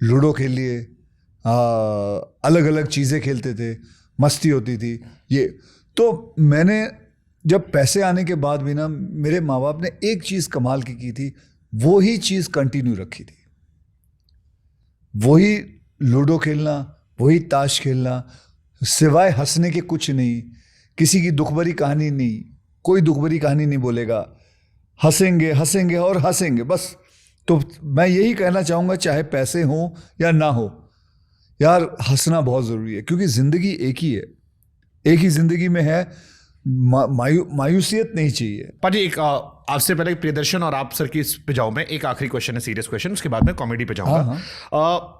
लूडो खेल लिए, अलग अलग चीज़ें खेलते थे, मस्ती होती थी ये। तो मैंने जब पैसे आने के बाद भी ना, मेरे माँ बाप ने एक चीज़ कमाल की थी, वो ही चीज़ कंटिन्यू रखी थी, वही लूडो खेलना, वही ताश खेलना, सिवाय हंसने के कुछ नहीं, किसी की दुख भरी कहानी नहीं, कोई दुख भरी कहानी नहीं बोलेगा, हंसेंगे हंसेंगे और हंसेंगे बस। तो मैं यही कहना चाहूँगा, चाहे पैसे हों या ना हो, यार हंसना बहुत ज़रूरी है, क्योंकि ज़िंदगी एक ही है, एक ही ज़िंदगी में है, मायूसियत नहीं चाहिए। पाजी, एक आपसे पहले प्रियदर्शन और आप सर की इस पे जाऊँ मैं, एक आखिरी क्वेश्चन है, सीरियस क्वेश्चन, उसके बाद में कॉमेडी पे जाऊँगा।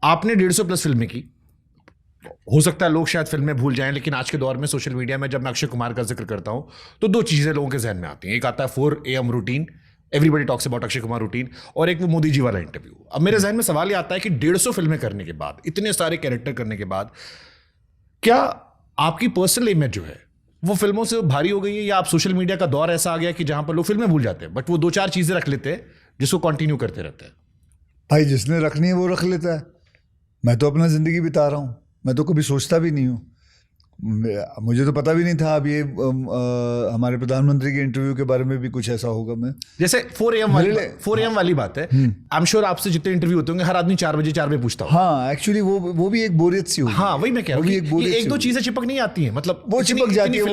आपने 150+ फिल्में की, हो सकता है लोग शायद फिल्में भूल जाएं, लेकिन आज के दौर में सोशल मीडिया में जब मैं अक्षय कुमार का जिक्र करता हूं तो 2 चीजें लोगों के जहन में आती हैं। एक आता है 4 AM routine, everybody talks about Akshay Kumar routine, और एक वो मोदी जी वाला इंटरव्यू। अब मेरे जहन में सवाल ये आता है कि 150 फिल्में करने के बाद, इतने सारे कैरेक्टर करने के बाद, क्या आपकी पर्सनल इमेज जो है वो फिल्मों से भारी हो गई है, या आप सोशल मीडिया का दौर ऐसा आ गया कि जहां पर लोग फिल्में भूल जाते हैं, बट वो 2-4 चीजें रख लेते हैं जिसको कंटिन्यू करते रहते हैं? भाई जिसने रखनी है वो रख लेता है, मैं तो अपना ज़िंदगी बिता रहा हूँ, मैं तो कभी सोचता भी नहीं हूँ। मुझे तो पता भी नहीं था अब ये हमारे प्रधानमंत्री के इंटरव्यू के बारे में भी कुछ ऐसा होगा। मैं जैसे 4 AM वाली बात है, आई एम श्योर आपसे जितने इंटरव्यू होते होंगे हर आदमी 4 बजे पूछता होगा। हाँ, एक्चुअली वो भी एक बोरियत सी होगी। हाँ, वही मैं कह रहा हूँ कि 1-2 चीजें चिपक नहीं आती हैं, मतलब वो चिपक जाती है,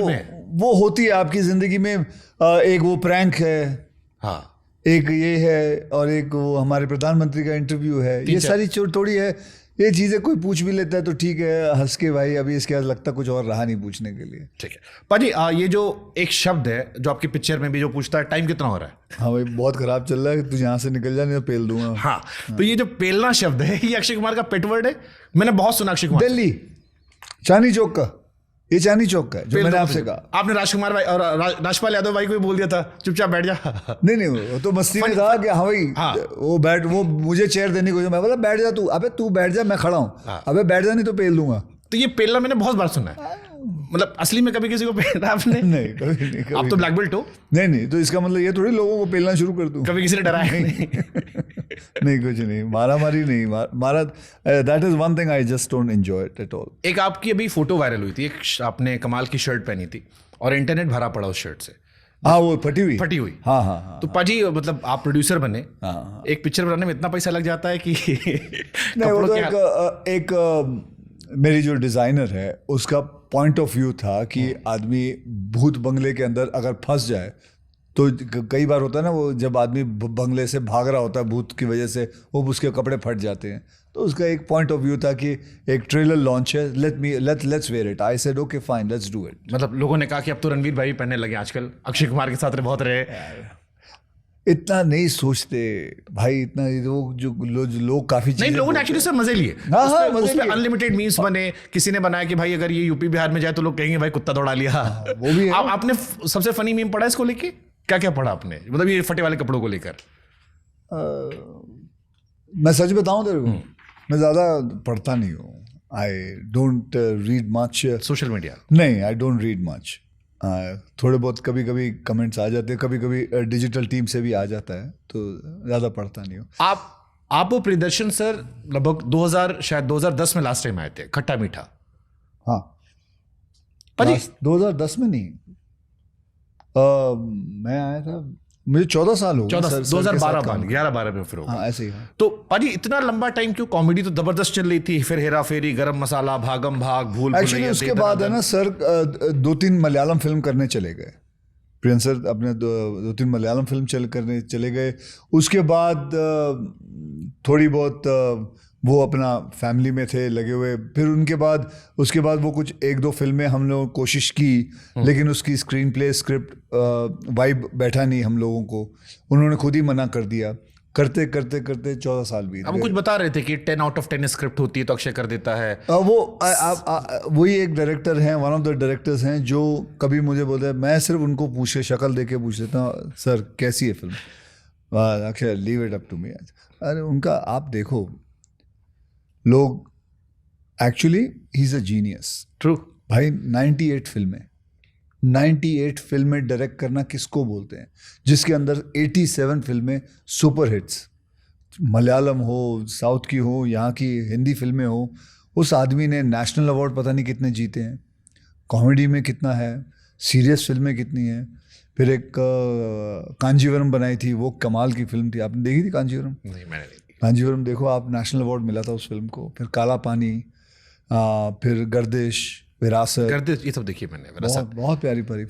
वो होती है आपकी जिंदगी में। एक वो प्रैंक है, हाँ, एक ये है, और एक वो हमारे प्रधानमंत्री का इंटरव्यू है, ये सारी थोड़ी है ये चीजें कोई पूछ भी लेता है तो ठीक है, हंस के भाई, अभी इसके बाद लगता कुछ और रहा नहीं पूछने के लिए। ठीक है पाजी, ये जो एक शब्द है जो आपकी पिक्चर में भी जो पूछता है टाइम कितना हो रहा है। हाँ भाई बहुत खराब चल रहा है, तू यहाँ से निकल जा नहीं तो पेल दूंगा। हाँ तो ये जो पेलना शब्द है ये अक्षय कुमार का पेट वर्ड है। मैंने बहुत सुना अक्षय कुमार। दिल्ली चांदनी चौक का, ये चांदनी चौक का है जो मैंने आपसे कहा। आपने राजकुमार भाई और राजपाल यादव भाई को भी बोल दिया था चुपचाप बैठ जा। नहीं वो तो मस्ती में था कि हाँ भाई हाँ। वो मुझे चेयर देने को, मैं बोला बैठ जा तू, अबे तू बैठ जा मैं खड़ा हूँ, अबे बैठ जा नहीं तो पेल दूंगा। तो ये पेलना मैंने बहुत बार सुना है, मतलब असली में कभी किसी को पेला आपने? नहीं कभी नहीं। आप तो ब्लैक बेल्ट हो। नहीं तो इसका मतलब ये थोड़ी लोगों को पेलना शुरू कर दूं। कभी किसी ने डराया नहीं? नहीं कुछ नहीं, मारामारी नहीं, मारा that is one thing I just don't enjoy it at all. एक आपकी अभी फोटो वायरल हुई थी, एक आपने कमाल की शर्ट पहनी थी और इंटरनेट भरा पड़ा उस शर्ट से। हाँ वो फटी हुई। हाँ। तो पाजी मतलब आप प्रोड्यूसर बने, हाँ। एक पिक्चर बनाने में इतना पैसा लग जाता है कि नहीं वो तो एक मेरी जो डिजाइनर है उसका पॉइंट ऑफ व्यू था कि आदमी भूत बंगले के अंदर अगर फंस जाए तो कई बार होता है ना, वो जब आदमी बंगले से भाग रहा होता है भूत की वजह से, वो उसके कपड़े फट जाते हैं। तो उसका एक पॉइंट ऑफ व्यू था कि एक ट्रेलर लॉन्च है, let's wear it. I said okay fine let's do it. मतलब लोगों ने कहा कि अब तो रणवीर भाई पहनने लगे आजकल, अक्षय कुमार के साथ बहुत रहे। इतना नहीं सोचते भाई, इतना जो लोग काफी नहीं, लोगों ने एक्चुअली सर मजे लिए। हाँ, उसमें अनलिमिटेड मीम्स बने, किसी ने बनाया कि भाई अगर ये यूपी बिहार में जाए तो लोग कहेंगे भाई कुत्ता दौड़ा लिया। वो भी है। आपने सबसे फनी मीम पढ़ा इसको लेके? क्या पढ़ा आपने, मतलब ये फटे वाले कपड़ों को लेकर? मैं सच बताऊं तेरे को, मैं ज्यादा पढ़ता नहीं हूँ। I don't read much social media. नहीं, आई डोंट रीड मच। थोड़े बहुत कभी कभी कमेंट्स आ जाते हैं, कभी कभी डिजिटल टीम से भी आ जाता है, तो ज़्यादा पढ़ता नहीं हूँ। आप वो प्रियदर्शन सर लगभग 2010 में लास्ट टाइम आए थे खट्टा मीठा। हाँ 2010 में नहीं, मैं आया था, मुझे 14 साल हो गए। 2011-12 में फिर होगा। हाँ ऐसे ही। हाँ। तो पाजी इतना लंबा टाइम क्यों? कॉमेडी तो जबरदस्त चल रही थी, फिर हेरा फेरी, गरम मसाला, भागम भाग, भूल एक्चुअली उसके बाद है ना सर 2-3 मलयालम फिल्म करने चले गए। प्रियंस सर अपने 2-3 मलयालम फिल्म करने चले गए। उसके बाद थोड़ी बहुत वो अपना फैमिली में थे लगे हुए। फिर उसके बाद वो कुछ 1-2 फिल्में हम लोग कोशिश की, लेकिन उसकी स्क्रीन प्ले स्क्रिप्ट वाइब बैठा नहीं हम लोगों को, उन्होंने खुद ही मना कर दिया। करते 14 साल बीत गए। अब कुछ बता रहे थे कि 10 out of 10 स्क्रिप्ट होती है तो अक्षय कर देता है। वही एक डायरेक्टर हैं, वन ऑफ द डायरेक्टर्स हैं, जो कभी मुझे बोलते हैं, मैं सिर्फ उनको शक्ल देके पूछ लेता हूँ, सर कैसी है film? Akshay leave it up to me. अरे उनका आप देखो, लोग actually he is a genius. True भाई 98 फिल्में डायरेक्ट करना किसको बोलते हैं, जिसके अंदर 87 फिल्में सुपर हिट्स, मलयालम हो, साउथ की हो, यहाँ की हिंदी फिल्में हो। उस आदमी ने नेशनल अवार्ड पता नहीं कितने जीते हैं, कॉमेडी में कितना है, सीरियस फिल्में कितनी हैं। फिर एक कांजीवरम बनाई थी, वो कमाल की फिल्म थी। आपने देखी थी कांजीवरम? नहीं, मैंने नहीं। कांजीवरम देखो आप, नेशनल अवार्ड मिला था उस फिल्म को। फिर काला पानी, फिर गर्दिश, विरासत, ये सब देखिए मैंने। बहुत प्यारी प्यारी।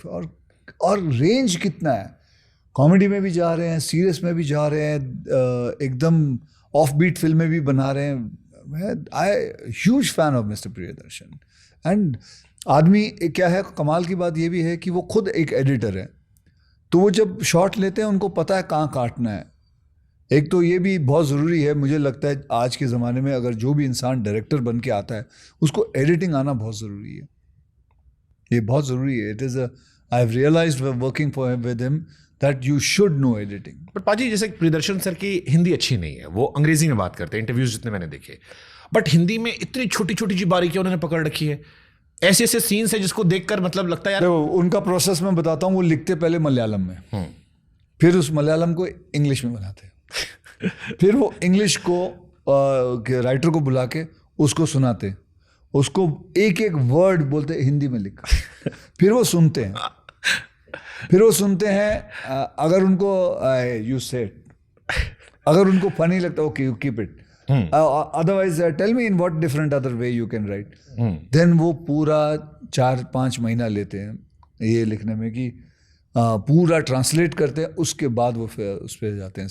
और रेंज कितना है, कॉमेडी में भी जा रहे हैं, सीरियस में भी जा रहे हैं, एकदम ऑफ बीट फिल्में भी बना रहे हैं। I huge fan of mister Priyadarshan. And आदमी क्या है, कमाल की बात ये भी है कि वो खुद एक एडिटर है, तो वो जब शॉट लेते हैं उनको पता है कहाँ काटना है। एक तो ये भी बहुत ज़रूरी है, मुझे लगता है आज के ज़माने में अगर जो भी इंसान डायरेक्टर बन के आता है उसको एडिटिंग आना बहुत ज़रूरी है। ये बहुत ज़रूरी है। It is I have realized working for with him that you should know editing. But पाजी जैसे प्रियदर्शन सर की हिंदी अच्छी नहीं है, वो अंग्रेजी में बात करते हैं, इंटरव्यूज जितने मैंने देखे, बट हिंदी में इतनी छोटी छोटी सी बारीकियां उन्होंने पकड़ रखी है। ऐसे ऐसे सीन्स है जिसको देखकर मतलब लगता है यार। उनका प्रोसेस मैं बताता हूँ, वो लिखते पहले मलयालम में, फिर उस मलयालम को इंग्लिश में बनाते फिर वो इंग्लिश को राइटर को बुला के उसको सुनाते, उसको एक एक वर्ड बोलते हिंदी में लिख, फिर वो सुनते हैं, अगर उनको यू सेड, अगर उनको फनी लगता है okay you keep it, otherwise tell me in what different other way you can write. Then वो पूरा 4-5 महीना लेते हैं ये लिखने में कि पूरा ट्रांसलेट करते हैं, उसके बाद वो उस पे जाते हैं,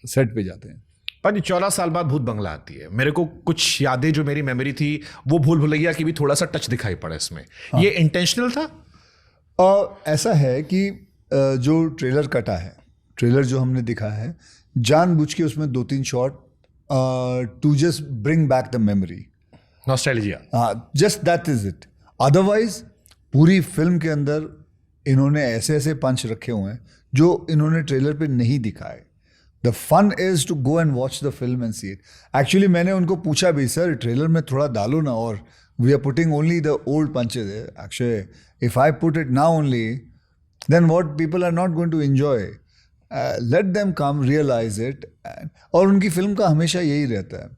सेट पे जाते हैं। पाजी 14 साल बाद भूत बंगला आती है, मेरे को कुछ यादें जो मेरी मेमोरी थी वो भूल भुलैया की भी थोड़ा सा टच दिखाई पड़ा इसमें। ये इंटेंशनल था? और ऐसा है कि जो ट्रेलर कटा है, ट्रेलर जो हमने दिखा है, जानबूझ के उसमें 2-3 shot to just bring back the memory, nostalgia. हाँ, just that is it. Otherwise पूरी फिल्म के अंदर इन्होंने ऐसे ऐसे पंच रखे हुए हैं जो इन्होंने ट्रेलर पे नहीं दिखाए। The fun is to go and watch the film and see it. Actually मैंने उनको पूछा भी, सर ट्रेलर में थोड़ा डालो ना, और we are putting only the old punches. Actually if I put it now only, then what people are not going to enjoy. Let them come realize it. और उनकी फिल्म का हमेशा यही रहता है,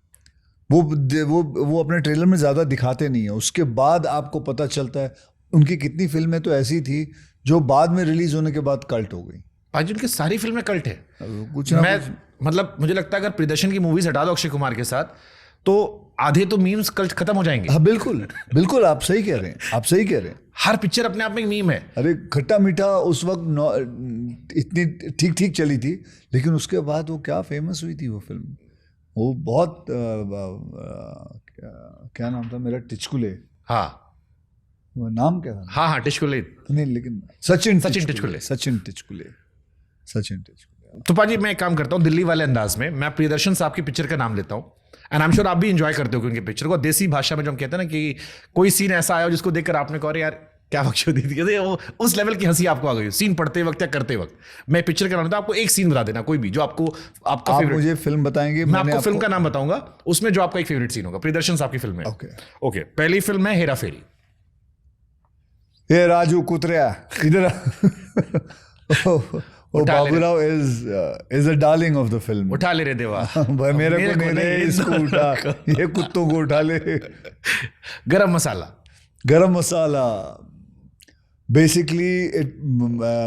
वो अपने ट्रेलर में ज़्यादा दिखाते नहीं है, उसके बाद आपको पता चलता है। उनकी कितनी फिल्में तो ऐसी थी जो बाद में रिलीज होने के बाद कल्ट हो गई। आज उनकी सारी फिल्में कल्ट है। कुछ ना मैं मतलब मुझे लगता है अगर प्रियदर्शन की मूवीज हटा दो अक्षय कुमार के साथ, तो आधे तो मीम्स कल्ट खत्म हो जाएंगे। हाँ बिल्कुल बिल्कुल, आप सही कह रहे हैं, आप सही कह रहे हैं। हर पिक्चर अपने आप में एक मीम है। अरे खट्टा मीठा उस वक्त इतनी ठीक ठीक चली थी, लेकिन उसके बाद वो क्या फेमस हुई थी वो फिल्म। वो बहुत क्या नाम था मेरा, टिचकुले। हाँ वो नाम क्या था? हाँ टिचकुले नहीं, लेकिन सचिन टिचकुले। सचिन टिचकुले। तो पाजी मैं एक काम करता हूँ, दिल्ली वाले अंदाज में मैं प्रियदर्शन साहब की पिक्चर का नाम लेता हूँ, एंड आई एम श्योर आप भी एंजॉय करते हो उनके पिक्चर को। देसी भाषा में जो हम कहते हैं ना कि कोई सीन ऐसा आया जिसको देखकर आपने कहा यार क्या बकचोदी थी, वो उस लेवल की हंसी आपको आ गई सीन पढ़ते वक्त या करते वक्त। मैं पिक्चर का नाम लेता हूँ, आपको एक सीन बता देना कोई भी जो आपको आपका आप फेवरेट। मुझे फिल्म बताएंगे, मैं आपको फिल्म का नाम बताऊंगा, उसमें जो आपका एक फेवरेट सीन होगा प्रियदर्शन साहब की फिल्म में। ओके, पहली फिल्म है हेरा फेरी। ये राजू कुतरिया इधर वो Baburao is a darling of the film. उठा ले रे देवा भाई, मेरे को नहीं रे, इसको उठा, ये कुत्तों को उठा ले। गरम मसाला। गरम मसाला बेसिकली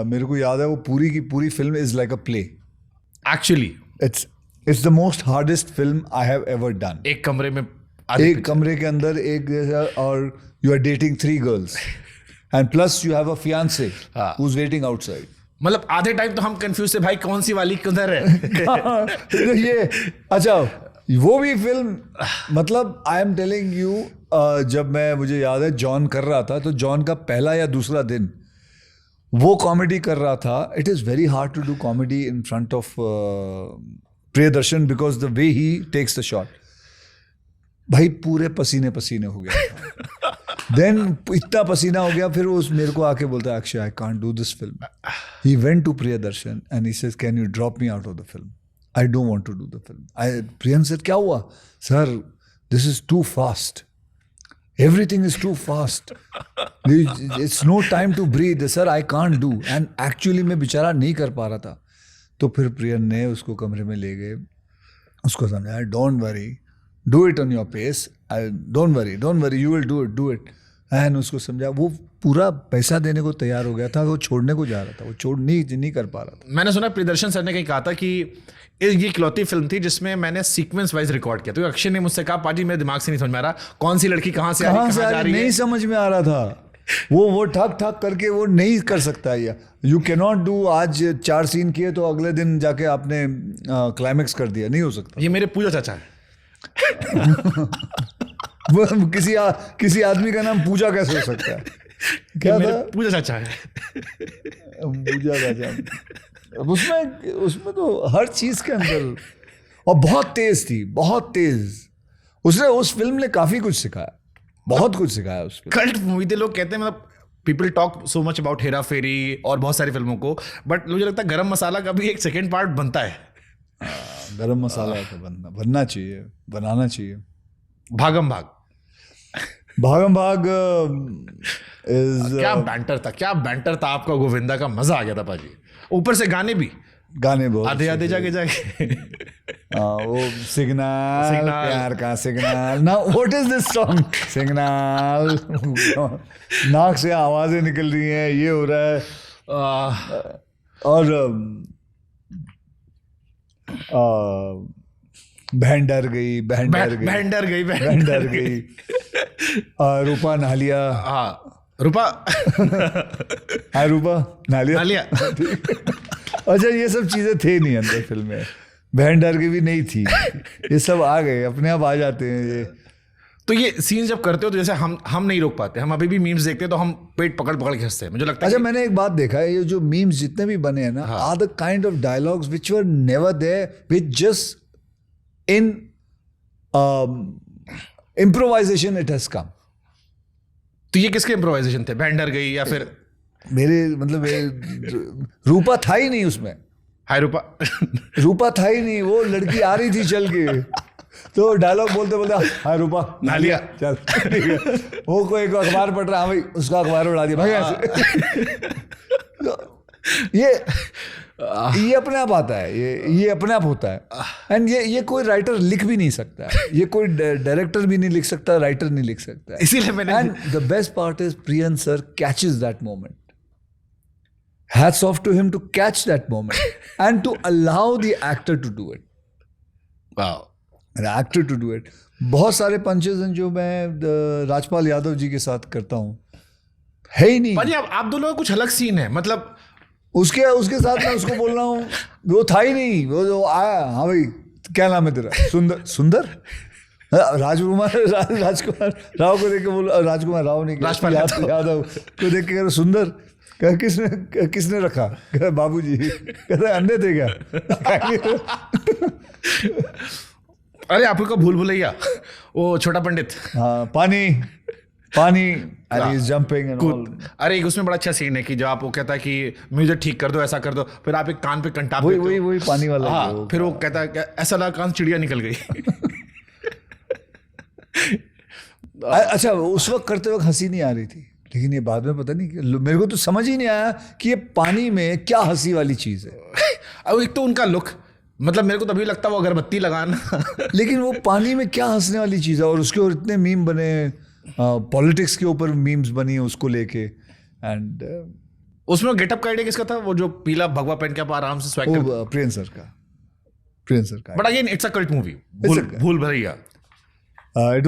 मेरे को याद है वो पूरी की पूरी film is like a play. Actually it's the most hardest film I have ever done. एक कमरे में एक कमरे के अंदर एक जैसा, और you are dating 3 girls and plus you have a fiance who is waiting outside. मतलब आधे टाइम तो हम कंफ्यूज थे भाई कौन सी वाली किधर है। ये अच्छा, वो भी फिल्म, मतलब आई एम टेलिंग यू, जब मैं, मुझे याद है जॉन कर रहा था, तो जॉन का पहला या दूसरा दिन वो कॉमेडी कर रहा था। It is very hard to do comedy in front of Priyadarshan because the way he takes the shot. भाई पूरे पसीने पसीने हो गया। देन इतना पसीना हो गया, फिर वो मेरे को आके बोलता है, Akshay I can't do this film. He went to Priyadarshan and he says can you drop me out of the film, I don't want to do the film. Priyan sir क्या हुआ? Sir this is too fast, everything is too fast, it's no time to breathe, sir I can't do। and actually मैं बेचारा नहीं कर पा रहा था। तो फिर प्रियन ने उसको कमरे में ले गए, उसको समझाया, don't worry, do it on your pace, don't worry you will do it. And उसको समझा, वो पूरा पैसा देने को तैयार हो गया था, वो छोड़ने को जा रहा था, वो छोड़ नहीं कर पा रहा था। मैंने सुना प्रियदर्शन सर ने कहीं कहा था कि ये इकलौती फिल्म थी जिसमें मैंने सीक्वेंस वाइज रिकॉर्ड किया। तो अक्षय ने मुझसे कहा, पाजी मेरे दिमाग से नहीं समझ में आ रहा कौन सी लड़की कहाँ से आ रही है, नहीं समझ में आ रहा था। वो ठक ठक करके वो नहीं कर सकता है। यू कैन नॉट डू, आज 4 सीन किए तो अगले दिन जाके आपने क्लाइमेक्स कर दिया, नहीं हो सकता। ये मेरे पूजा चाचा है। वो किसी आदमी का नाम पूजा कैसे हो सकता है? क्या था? पूजा चाचा है। पूजा चाचा। उसमें तो हर चीज के अंदर, और बहुत तेज थी, बहुत तेज। उसने, उस फिल्म ने काफी कुछ सिखाया, बहुत कुछ सिखाया उस फिल्म। कल्ट मूवी थे, लोग कहते हैं, मतलब people talk so much about Hera Pheri और बहुत सारी फिल्मों को, बट मुझे लगता है गरम मसाला का भी एक सेकेंड पार्ट बनता है। गरम मसाला तो बनना चाहिए, बनाना चाहिए। भागम भाग क्या बैंटर था आपका, गोविंदा का, मजा आ गया था पाजी। ऊपर से गाने बहुत आधे जाके वो सिग्नल प्यार का सिग्नल ना, what is this song, signal, नाक से आवाजें निकल रही हैं, ये हो रहा है। और बहन डर गई। रूपा नालिया। रूपा नालिया। अच्छा, ये सब चीजें थे नहीं अंदर फिल्म में, बहन डर के भी नहीं थी, ये सब आ गए, अपने आप आ जाते हैं ये। तो ये सीन जब करते हो तो जैसे हम नहीं रोक पाते, हम अभी भी मीम्स देखते हैं तो हम पेट पकड़ पकड़ के हंसते हैं, मुझे लगता है अच्छा, मैंने एक बात देखा है, ये जो मीम्स जितने भी बने हैं ना, are the kind of dialogues which were never there, which just in improvisation it has come. तो ये किसके इम्प्रोवाइजेशन थे? बहन डर गई या फिर मेरे मतलब रूपा था ही नहीं उसमें, हाय रूपा? रूपा था ही नहीं, वो लड़की आ रही थी चल के, तो डायलॉग बोलते बोलते हाय रूपा ना लिया, चल ठीक है। वो कोई एक अखबार पढ़ रहा है, भाई उसका अखबार उड़ा दिया भाई ऐसे। तो ये अपने आप आता है, ये अपने आप होता है। एंड ये कोई राइटर लिख भी नहीं सकता है, ये कोई डायरेक्टर भी नहीं लिख सकता, राइटर नहीं लिख सकता है। इसीलिए मैंने and the best part is prion sir catches that moment. Hats off to him to catch that moment and to allow the actor to do it. Wow, An actor to do it. बहुत सारे punches हैं जो मैं राजपाल यादव जी के साथ करता हूँ, है ही नहीं। पाजी आप दोनों का कुछ अलग सीन है, मतलब उसके साथ मैं उसको बोल रहा हूँ, वो था ही नहीं, वो जो आया, हाँ भाई क्या नाम है तेरा? सुंदर राजकुमार राव को देख के बोल, राजकुमार राव नहीं, राजपाल यादव को देख के कह रहे सुंदर। किसने रखा? कह बाबूजी। कहते अंधे थे क्या? अरे आपको भूल भुलैया, वो छोटा पंडित, हाँ, पानी and he's jumping and all. अरे एक उसमें बड़ा अच्छा सीन है कि जब आप वो कहता है कि म्यूजिक ठीक कर दो, ऐसा कर दो, फिर आप एक कान पे कंटाप देते हो। वही पानी वाला। हाँ, फिर वो कहता है ऐसा लगा कान चिड़िया निकल गई। अच्छा, उस वक्त करते वक्त हंसी नहीं आ रही थी, लेकिन ये बाद में पता नहीं, मेरे को तो समझ ही नहीं आया कि ये पानी में क्या हंसी वाली चीज है। अब एक तो उनका लुक, मतलब मेरे को तभी लगता है वो अगरबत्ती लगाना। लेकिन वो पानी में क्या हंसने वाली चीज है, और उसके और इतने मीम बने, पॉलिटिक्स के ऊपर मीम्स बनी उसको लेके। एंड उसमें गेटअप का आइडिया किसका था? वो जो पीला भगवा पहन के आप आराम से स्वैग कर, प्रियन सर का। But again it's a cult movie, भूल Bhulaiyaa. It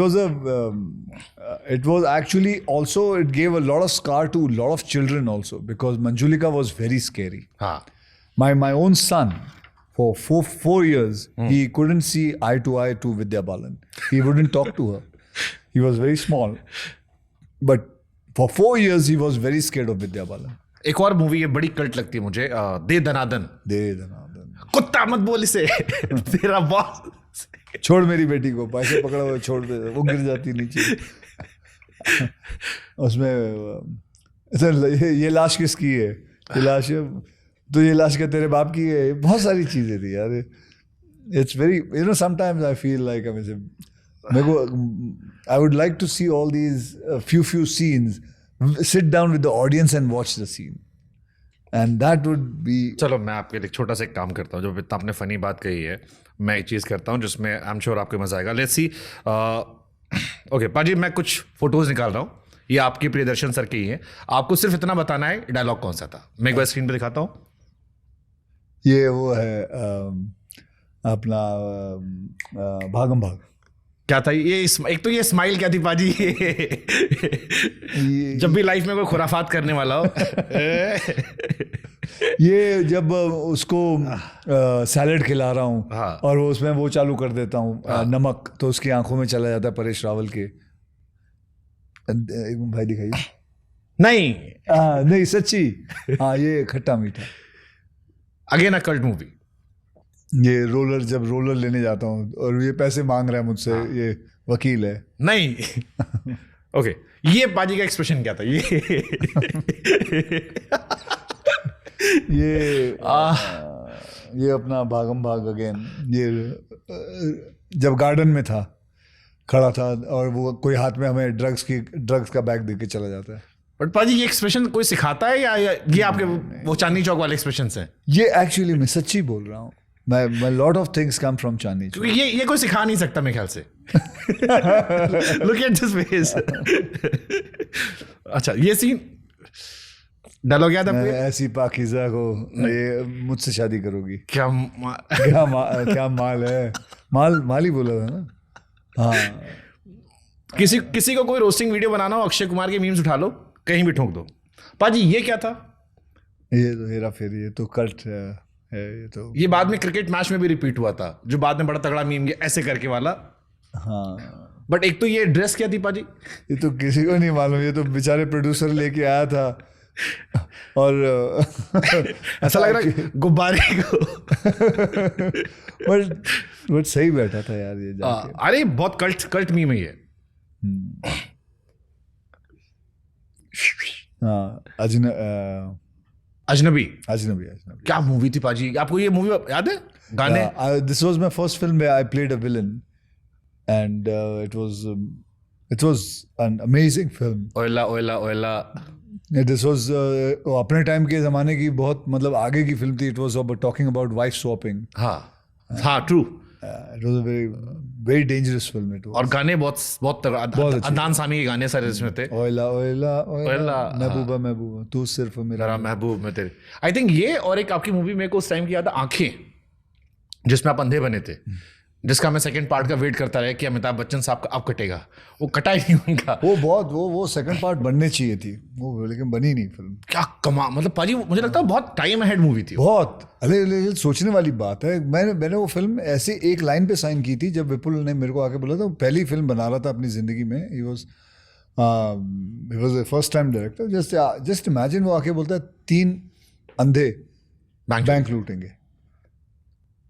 was actually also, it gave a lot of scar to a lot of children also, because Manjulika was very scary. हाँ, My own son, for four years, he couldn't see eye to eye to Vidya Balan. He wouldn't talk to her. He was very small, but for 4 years he was very scared of Vidya Balan. एक और movie है बड़ी cult लगती है मुझे, दे दनादन। कुत्ता मत बोल इसे, तेरा बॉस। छोड़ मेरी बेटी को, पैसे पकड़ा हुआ छोड़ दे, वो गिर जाती नीचे। उसमें ये लाश किसकी है? ये लाश तो ये लाश क्या तेरे बाप की है? बहुत सारी चीजें थी यार। It's very sometimes I feel like मेरे को I would like to see all these few scenes, sit down with the audience and watch the scene, and that would be। चलो मैं आपके लिए छोटा सा एक काम करता हूँ, जो इतना आपने फनी बात कही है, मैं एक चीज़ करता हूँ जिसमें आई एम श्योर आपको मजा आएगा। Let's see. ओके पाजी, मैं कुछ फोटोज निकाल रहा हूँ, ये आपके प्रियदर्शन सर के ही हैं, आपको सिर्फ इतना बताना है डायलॉग कौन सा था। मैं एक बार स्क्रीन पे दिखाता हूँ। ये वो है अपना भागम भाग। क्या था ये? एक तो ये स्माइल क्या थी पाजी? जब भी लाइफ में कोई खुराफात करने वाला हो। ये जब उसको सैलेड खिला रहा हूँ, हाँ। और वो उसमें वो चालू कर देता हूँ, नमक, तो उसकी आंखों में चला जाता है परेश रावल के। एक भाई दिखाइए। नहीं सच्ची। हाँ, ये खट्टा मीठा। Again a cult movie. ये जब रोलर लेने जाता हूँ और ये पैसे मांग रहा है मुझसे, ये वकील है। नहीं। ओके, ये पाजी का एक्सप्रेशन क्या था? ये अपना भागम भाग अगेन। ये जब गार्डन में था, खड़ा था, और वो कोई हाथ में हमें ड्रग्स का बैग दे के चला जाता है। बट पाजी ये एक्सप्रेशन कोई सिखाता है या ये आपके वो चांदनी चौक वाले एक्सप्रेशन हैं? ये एक्चुअली मैं सच्ची बोल रहा हूँ। My lot of things come from Chandni Chowk. ये कोई सिखा नहीं सकता मेरे ख्याल से। Look at this face। अच्छा, ये सीन डायलॉग याद है? ऐसी पाकीज़ा को ये मुझसे शादी करोगी? क्या माल है? माल ही बोला था ना। हाँ, किसी को कोई रोस्टिंग वीडियो बनाना हो, अक्षय कुमार के मीम्स उठा लो, कहीं भी ठोक दो। पाजी ये क्या था? ये तो हेरा फेरी, ये तो कल्ट है ये तो। ये बाद में क्रिकेट मैच में भी रिपीट हुआ था, जो बाद में बड़ा तगड़ा मीम गया ऐसे करके वाला। हाँ बट एक तो ये ड्रेस क्या थी पाजी? ये तो किसी को नहीं मालूम, ये तो बेचारे प्रोड्यूसर लेके आया था और ऐसा लग रहा है गुब्बारे को। बट सही बैठा था यार ये जाके। अरे बहुत कल्ट मीम है ये। हाँ अजनबी अजनबी क्या मूवी थी पाजी? आपको ये मूवी याद है? गाने this was my first film where I played a villain and it was an amazing film. ओयला ओयला ओयला। दिस वाज अपने टाइम के जमाने की बहुत मतलब आगे की फिल्म थी। It was about talking about wife swapping. हाँ true. It was a very dangerous film. It और गाने बहुत अदनान सामी के गाने सारे इसमें थे। ओयला ओयला ओयला ओयला, महबूबा महबूबा तू सिर्फ मेरा मेरा महबूब में तेरे। आई थिंक ये और एक आपकी मूवी मेरे को उस टाइम की याद है, आंखें, जिसमें आप अंधे बने थे, जिसका मैं सेकंड पार्ट का वेट करता रहा कि अमिताभ बच्चन साहब का अब कटेगा। वो कटा ही नहीं उनका। वो सेकंड पार्ट बनने चाहिए थी वो, लेकिन बनी नहीं फिल्म। क्या कमा मतलब पाजी, मुझे लगता है बहुत टाइम अहेड मूवी थी। बहुत अरे सोचने वाली बात है। मैंने वो फिल्म ऐसे एक लाइन पे साइन की थी जब विपुल ने मेरे को आके बोला था। पहली फिल्म बना रहा था अपनी जिंदगी में। He was the first time director. Just imagine वो आके बोलता है 3 अंधे बैंक लूटेंगे।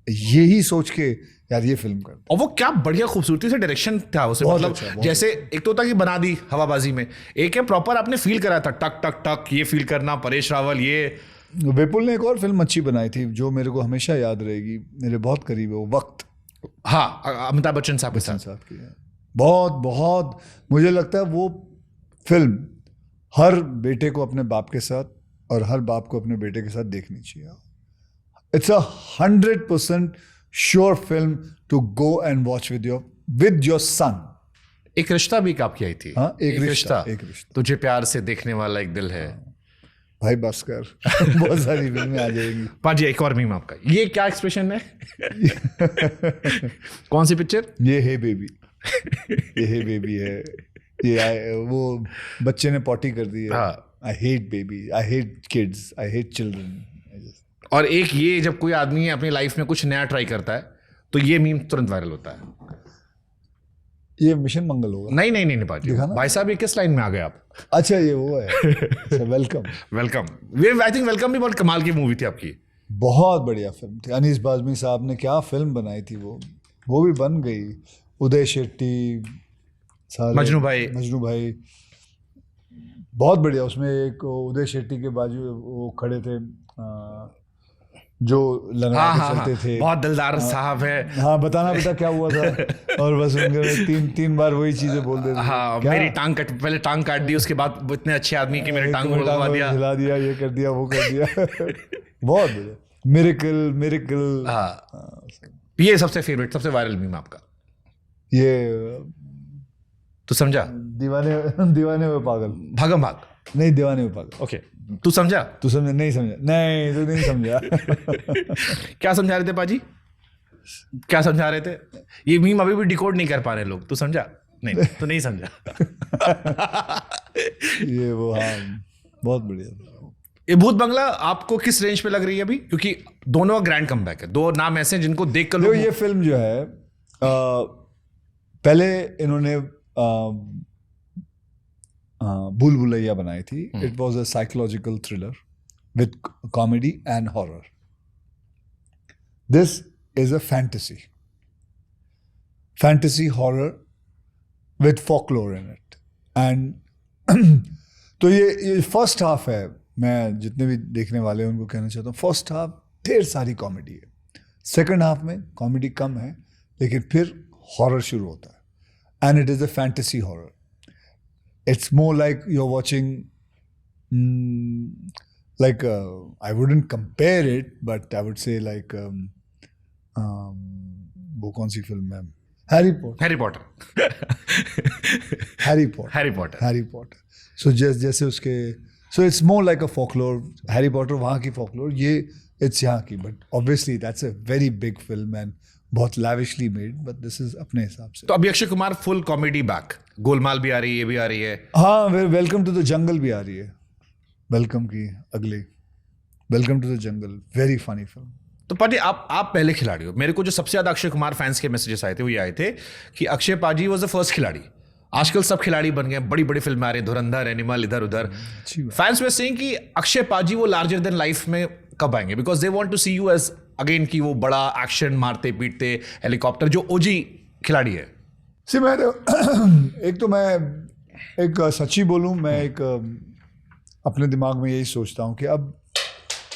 यही सोच के यार ये फिल्म कर। और वो क्या बढ़िया खूबसूरती से डायरेक्शन था उसे। मतलब अच्छा, जैसे एक तो था कि बना दी हवाबाजी में, एक है प्रॉपर आपने फील करा था, टक टक टक ये फील करना। परेश रावल ये विपुल ने एक और फिल्म अच्छी बनाई थी जो मेरे को हमेशा याद रहेगी, मेरे बहुत करीब है, वो वक्त। हाँ अमिताभ बच्चन साहब के साथ की बहुत मुझे लगता है वो फिल्म हर बेटे को अपने बाप के साथ और हर बाप को अपने बेटे के साथ देखनी चाहिए। It's 100% sure film to go and watch with your son. एक रिश्ता भी आपकी आई थी। हाँ एक रिश्ता। तुझे प्यार से देखने वाला एक दिल है। भाई बसकर बहुत सारी फिल्में आ जाएगी। पाजी एक और मीम आपका, ये क्या एक्सप्रेशन है? कौन सी पिक्चर? ये है बेबी। ये है बेबी है। ये वो बच्चे ने पॉटी कर दी है। I hate baby, I hate kids, I hate children. और एक ये जब कोई आदमी अपनी लाइफ में कुछ नया ट्राई करता है तो ये मीम तुरंत वायरल होता है। ये मिशन मंगल होगा। नहीं पाजी भाई साहब, ये किस लाइन में आ गए आप? अच्छा ये वो है वेलकम। आई थिंक वेलकम भी बहुत कमाल की मूवी थी आपकी। बहुत बढ़िया फिल्म थी। अनीस बाज़मी साहब ने क्या फिल्म बनाई थी। वो भी बन गई। उदय शेट्टी, मजनू भाई बहुत बढ़िया। उसमें एक उदय शेट्टी के बाजू वो खड़े थे जो लगा के चलते थे। बहुत दिलदार साहब है। हाँ बताना बेटा क्या हुआ था। और बस उनके तीन बार वही चीजें बोल देते। हाँ मेरी पहले टांग काट दी, उसके बाद इतने अच्छे आदमी की मेरे टांग हिला दिया, ये कर दिया वो कर दिया। बहुत बढ़िया। मिरेकल। हाँ ये सबसे फेवरेट सबसे वायरल मीम आपका ये तू समझा? दीवाने में पागल। भागम भाग नहीं, दीवाने में पागल। ओके तू समझा? तू समझा? नहीं समझा। नहीं तू नहीं समझा। क्या समझा रहे थे पाजी? क्या समझा रहे थे? ये मीम अभी भी डिकोड नहीं कर पा रहे लोग। तू समझा? नहीं तू नहीं समझा। ये वो हाँ बहुत बढ़िया। ये भूत बंगला आपको किस रेंज पे लग रही है अभी? क्योंकि दोनों का ग्रैंड कमबैक है। 2 नाम ऐसे हैं जिनको देख कर लोग। ये फिल्म जो है पहले इन्होंने भूल भुलैया बनाई थी। It was a psychological thriller with comedy and horror. This is a fantasy horror with folklore in it. And तो ये फर्स्ट हाफ है। मैं जितने भी देखने वाले हैं उनको कहना चाहता हूँ, फर्स्ट हाफ ढेर सारी कॉमेडी है। सेकेंड हाफ में कॉमेडी कम है, लेकिन फिर हॉरर शुरू होता है। And it is a fantasy horror. It's more like you're watching, I wouldn't compare it, but I would say like, वो कौन सी फिल्म है? Harry Potter. So जैसे उसके, so it's more like a folklore. Harry Potter वहाँ की folklore, ये it's यहाँ की, but obviously that's a very big film and बहुत lavishly made, but this is अपने हिसाब से। तो अभी Akshay Kumar full comedy back, Golmaal भी आ रही है, ये भी आ रही है। हाँ वेलकम टू द जंगल भी आ रही है। Welcome to the jungle, very funny film. तो पाजी आप पहले खिलाड़ी हो। मेरे को जो सबसे ज्यादा अक्षय कुमार फैंस के मैसेजेस आए थे वो ये आए थे कि अक्षय पाजी वाज द फर्स्ट खिलाड़ी। आजकल सब खिलाड़ी बन गए, बड़ी बड़ी फिल्में आ रही हैं, धुरंधर, एनिमल, इधर उधर। फैंस वे सेइंग कि अक्षय पाजी वो लार्जर देन लाइफ में कब आएंगे, because they want to see you as again कि वो बड़ा एक्शन मारते पीटते हेलीकॉप्टर जो ओजी खिलाड़ी है। सी मैं एक तो मैं एक सच्ची बोलूं, मैं एक अपने दिमाग में यही सोचता हूं कि अब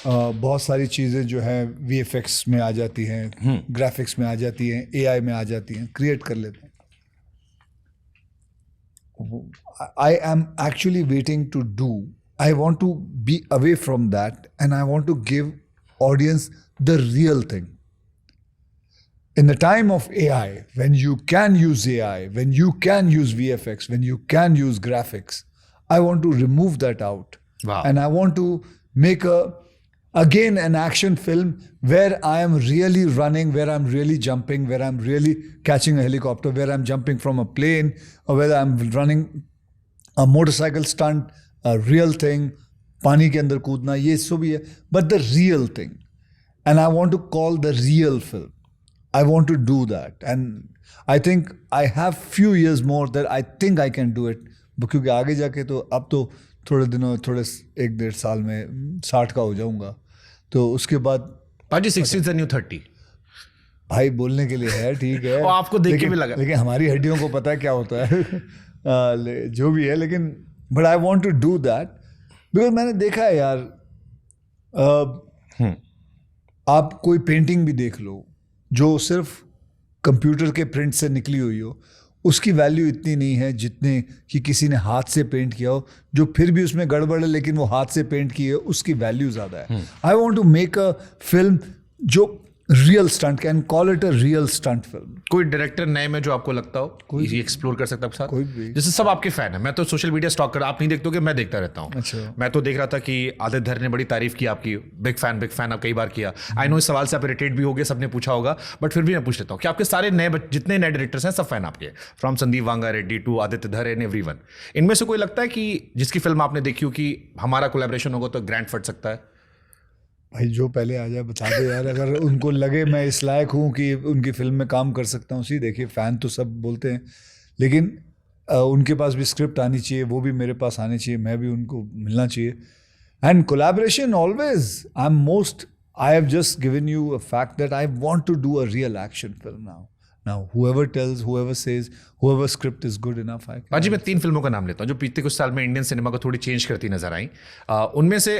बहुत सारी चीज़ें जो है VFX में आ जाती हैं, ग्राफिक्स में आ जाती हैं, AI में आ जाती हैं, क्रिएट कर लेते हैं। I am actually waiting to do. I want to be away from that, and I want to give audience the real thing. In the time of AI, when you can use AI, when you can use VFX, when you can use graphics, I want to remove that out. Wow. And I want to make again an action film where I am really running, where I'm really jumping, where I'm really catching a helicopter, where I'm jumping from a plane, or whether I'm running a motorcycle stunt, a real thing, पानी के अंदर कूदना, ये सब भी है, but the real thing. And I want to call the real film. I want to do that. And I think I have few years more that I think I can do it. क्योंकि आगे जाके तो अब तो थोड़े 1-1.5 साल में 60 का हो जाऊंगा, तो उसके बाद पाजी 60 is the new 30। भाई बोलने के लिए है, ठीक है। और आपको देख के भी लगा, लेकिन हमारी हड्डियों को पता है क्या होता है। जो भी है, लेकिन but I want to do that because मैंने देखा है यार, आप कोई पेंटिंग भी देख लो जो सिर्फ कंप्यूटर के प्रिंट से निकली हुई हो, उसकी वैल्यू इतनी नहीं है जितने कि किसी ने हाथ से पेंट किया हो, जो फिर भी उसमें गड़बड़ है लेकिन वो हाथ से पेंट की है, उसकी वैल्यू ज़्यादा है। I want to make a film जो real stunt, can call it a real stunt film. कोई डायरेक्टर नए में जो आपको लगता हो कोई एक्सप्लोर कर सकता है? कोई भी। जैसे सब आपके फैन है, मैं तो सोशल मीडिया स्टॉक कर, आप नहीं देखते हो कि मैं देखता रहता हूँ। अच्छा। मैं तो देख रहा था कि आदित्य धर ने बड़ी तारीफ की आपकी, बिग फैन आप कई बार किया। आई नो इस सवाल से आप इरिटेट भी हो गए, सबने पूछा होगा, बट फिर भी मैं पूछ लेता हूँ कि आपके सारे नए जितने नए डायरेक्टर्स हैं सब फैन आपके, फ्रॉम संदीप वांगा रेड्डी टू आदित्य धर एंड एवरीवन। इनमें से कोई लगता है कि जिसकी फिल्म आपने देखी हो कि हमारा कोलैबोरेशन होगा तो ग्रैंड फट सकता है? भाई जो पहले आ जाए बता दो यार, अगर उनको लगे मैं इस लायक हूँ कि उनकी फिल्म में काम कर सकता हूँ। सी देखिए, फ़ैन तो सब बोलते हैं, लेकिन उनके पास भी स्क्रिप्ट आनी चाहिए, वो भी मेरे पास आनी चाहिए, मैं भी उनको मिलना चाहिए। And collaboration always, I have just given you a fact that I want to do a real action film now whoever tells, whoever says, whoever script is good enough, I can। जी मैं 3 फिल्मों का नाम लेता हूँ जो पिछले कुछ साल में इंडियन सिनेमा को थोड़ी चेंज करती नजर आई। उनमें से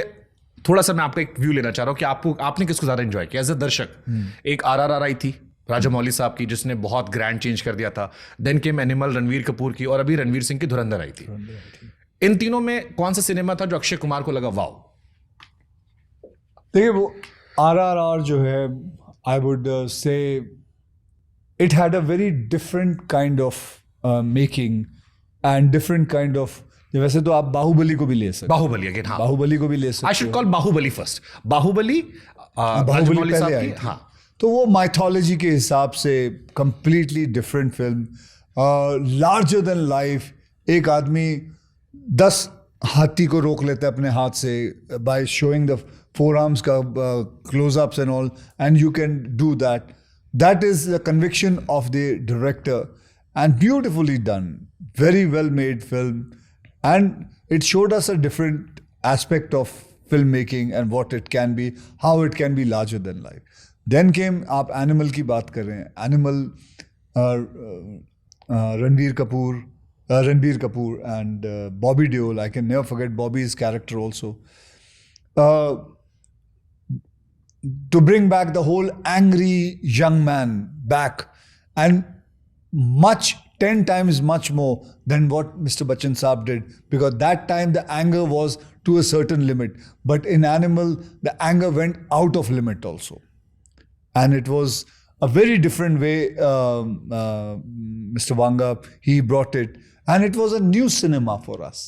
थोड़ा सा मैं आपका एक व्यू लेना चाह रहा हूँ कि आपने किसको ज्यादा एंजॉय किया एज अ दर्शक? एक RRR आई थी राजामौली साहब की, जिसने बहुत ग्रैंड चेंज कर दिया था। Then came Animal Ranbir Kapoor की, और अभी रणवीर सिंह की धुरंधर आई थी। इन तीनों में कौन सा सिनेमा था जो अक्षय कुमार को लगा वाओ? देखिए, वो RRR जो है, I would say it had a very different kind of making and different kind of, वैसे तो आप बाहुबली को भी ले सकते, बाहुबली अगेन, हाँ, बाहुबली को भी ले सकते। I should call Baahubali first. Baahubali पहले आई थी। हाँ, तो वो माइथोलॉजी के हिसाब से completely different film, larger than life. एक आदमी 10 हाथी को रोक लेता है अपने हाथ से by showing the forearms का closeups and all, and you can do that. That is the conviction of the director and beautifully done, very well made film. And it showed us a different aspect of filmmaking and what it can be, how it can be larger than life. Then came, आप Animal की बात कर रहे हैं, Animal, Ranbir Kapoor and Bobby Deol. I can never forget Bobby's character also. To bring back the whole angry young man back, and 10 times much more than what Mr. Bachchan Saab did, because that time the anger was to a certain limit, but in Animal the anger went out of limit also, and it was a very different way. Mr. Wanga, he brought it, and it was a new cinema for us.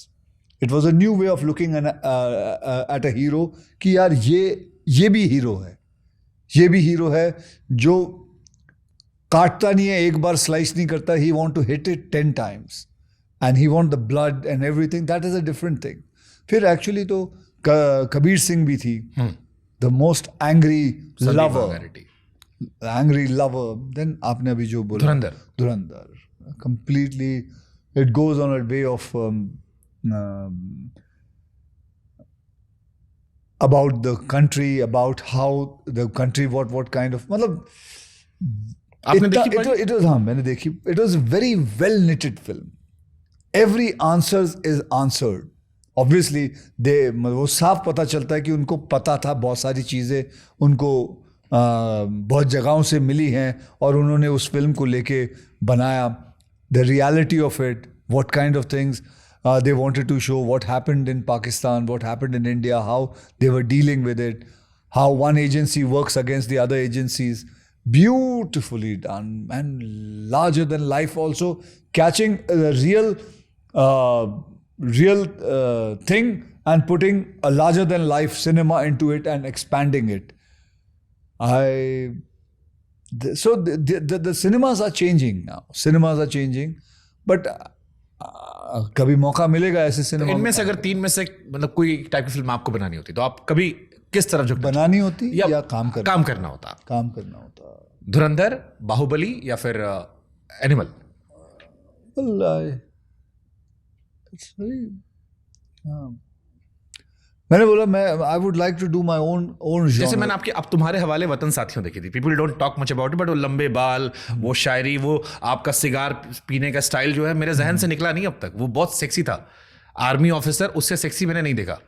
It was a new way of looking at a hero कि यार ये भी hero है, ये भी hero है जो काटता नहीं है, एक बार स्लाइस नहीं करता, he want to hit it 10 times and he want the blood and everything. That is a different thing. फिर एक्चुअली तो कबीर सिंह भी थी, the most angry Sandeep lover, वंगारेड्डी। Angry lover. Then आपने अभी जो बोला धुरंधर completely it goes on a way of about the country, about how the country what kind of मतलब आपने देखी भाई? it was, हाँ मैंने देखी. It was a very well knitted film. Every answers is answered. Obviously वो साफ पता चलता है कि उनको पता था बहुत सारी चीज़ें उनको बहुत जगहों से मिली हैं और उन्होंने उस फिल्म को लेके बनाया. The reality of it, what kind of things they wanted to show, what happened in Pakistan, what happened in India, how they were dealing with it, how one agency works against the other agencies. Beautifully done and larger than life also, catching the real thing and putting a larger than life cinema into it and expanding it. So the cinemas are changing now. Cinemas are changing, but कभी मौका मिलेगा ऐसे cinema इनमें से अगर तीन में से मतलब कोई टाइप की फिल्म आपको बनानी होती तो आप कभी किस तरफ झुकते? बनानी होती या काम करना होता? काम करना होता. धुरंधर, बाहुबली या फिर एनिमल? मैंने बोला मैं I would like to do my own जैसे मैंने आपके अब तुम्हारे हवाले वतन साथियों देखी थी. People don't talk much about it but वो लंबे बाल, वो शायरी, वो आपका सिगार पीने का स्टाइल जो है मेरे जहन से निकला नहीं अब तक. वो बहुत सेक्सी था. आर्मी ऑफिसर उससे सेक्सी मैंने नहीं देखा.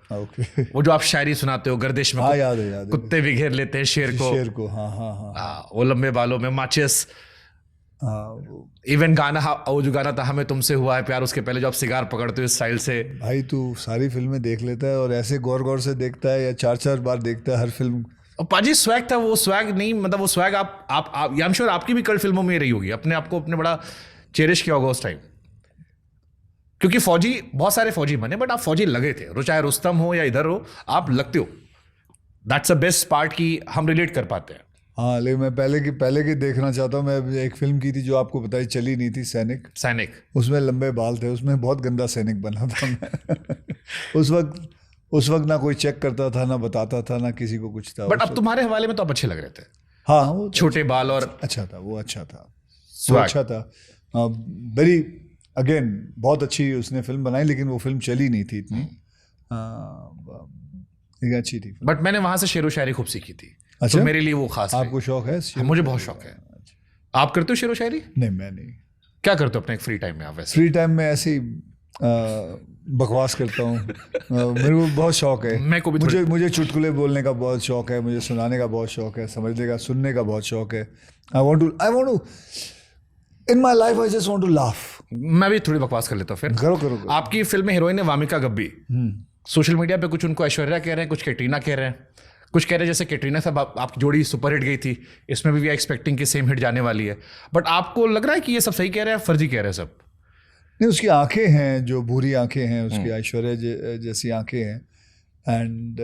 वो जो आप शायरी सुनाते हो गर्दिश में, याद है कुत्ते भी घेर लेते हैं शेर को. हाँ, वो लंबे बालों में माचिस. इवन गाना, वो जो गाना था हमें तुमसे हुआ है प्यार, उसके पहले जो आप सिगार पकड़ते हो इस स्टाइल से. भाई तू सारी फिल्में देख लेता है और ऐसे गौर से देखता है या 4 बार देखता है हर फिल्म. और पाजी स्वैग था वो. स्वैग नहीं मतलब वो स्वैग आप आई एम श्योर आपकी भी कल्ट फिल्मों में रही होगी. अपने आपको अपने बड़ा चेरिश किया होगा उस टाइम, क्योंकि फौजी बहुत सारे फौजी बने बट आप फौजी लगे थे. चाहे रुस्तम हो या इधर हो, आप लगते हो. दैट्स द बेस्ट पार्ट की हम रिलेट कर पाते हैं. हाँ, लेकिन मैं पहले की देखना चाहता हूँ. मैं एक फिल्म की थी जो आपको पता ही चली नहीं थी, सैनिक. उसमें लंबे बाल थे, उसमें बहुत गंदा सैनिक बना था मैं. उस वक्त ना कोई चेक करता था, ना बताता था, ना किसी को कुछ था. बट अब तुम्हारे हवाले में तो आप अच्छे लग रहे थे. हाँ, वो छोटे बाल और अच्छा था. वो अच्छा था. वेरी अगेन बहुत अच्छी उसने फिल्म बनाई, लेकिन वो फिल्म चली नहीं थी इतनी. अच्छी थी. बट मैंने वहां से शेरो शायरी खूब सीखी थी. अच्छा? तो मेरे लिए वो खास. आपको शौक है? मुझे बहुत शौक है. आप करते हो शेरो शायरी? नहीं, मैं नहीं. क्या करते हो अपने फ्री टाइम में आप? वैसे फ्री टाइम में ऐसे ही बकवास करता हूँ. मेरे को बहुत शौक है. मैं को भी मुझे चुटकुले बोलने का बहुत शौक है, मुझे सुनाने का बहुत शौक है, समझने का, सुनने का बहुत शौक है. I want to in my life I just want to laugh. मैं भी थोड़ी बकवास कर लेता हूँ फिर. करो. आपकी फिल्म में हीरोइन है वामिका गब्बी. सोशल मीडिया पे कुछ उनको ऐश्वर्या कह रहे हैं, कुछ कैटरीना कह रहे हैं, कुछ कह रहे हैं जैसे कैटरीना साहब आपकी जोड़ी सुपर हिट गई थी, इसमें भी वी आर एक्सपेक्टिंग कि सेम हिट जाने वाली है. बट आपको लग रहा है कि ये सब सही कह रहे हैं, फर्जी कह रहे हैं सब? नहीं, उसकी आंखें हैं जो भूरी आंखें हैं, उसकी ऐश्वर्या जैसी आंखें हैं. And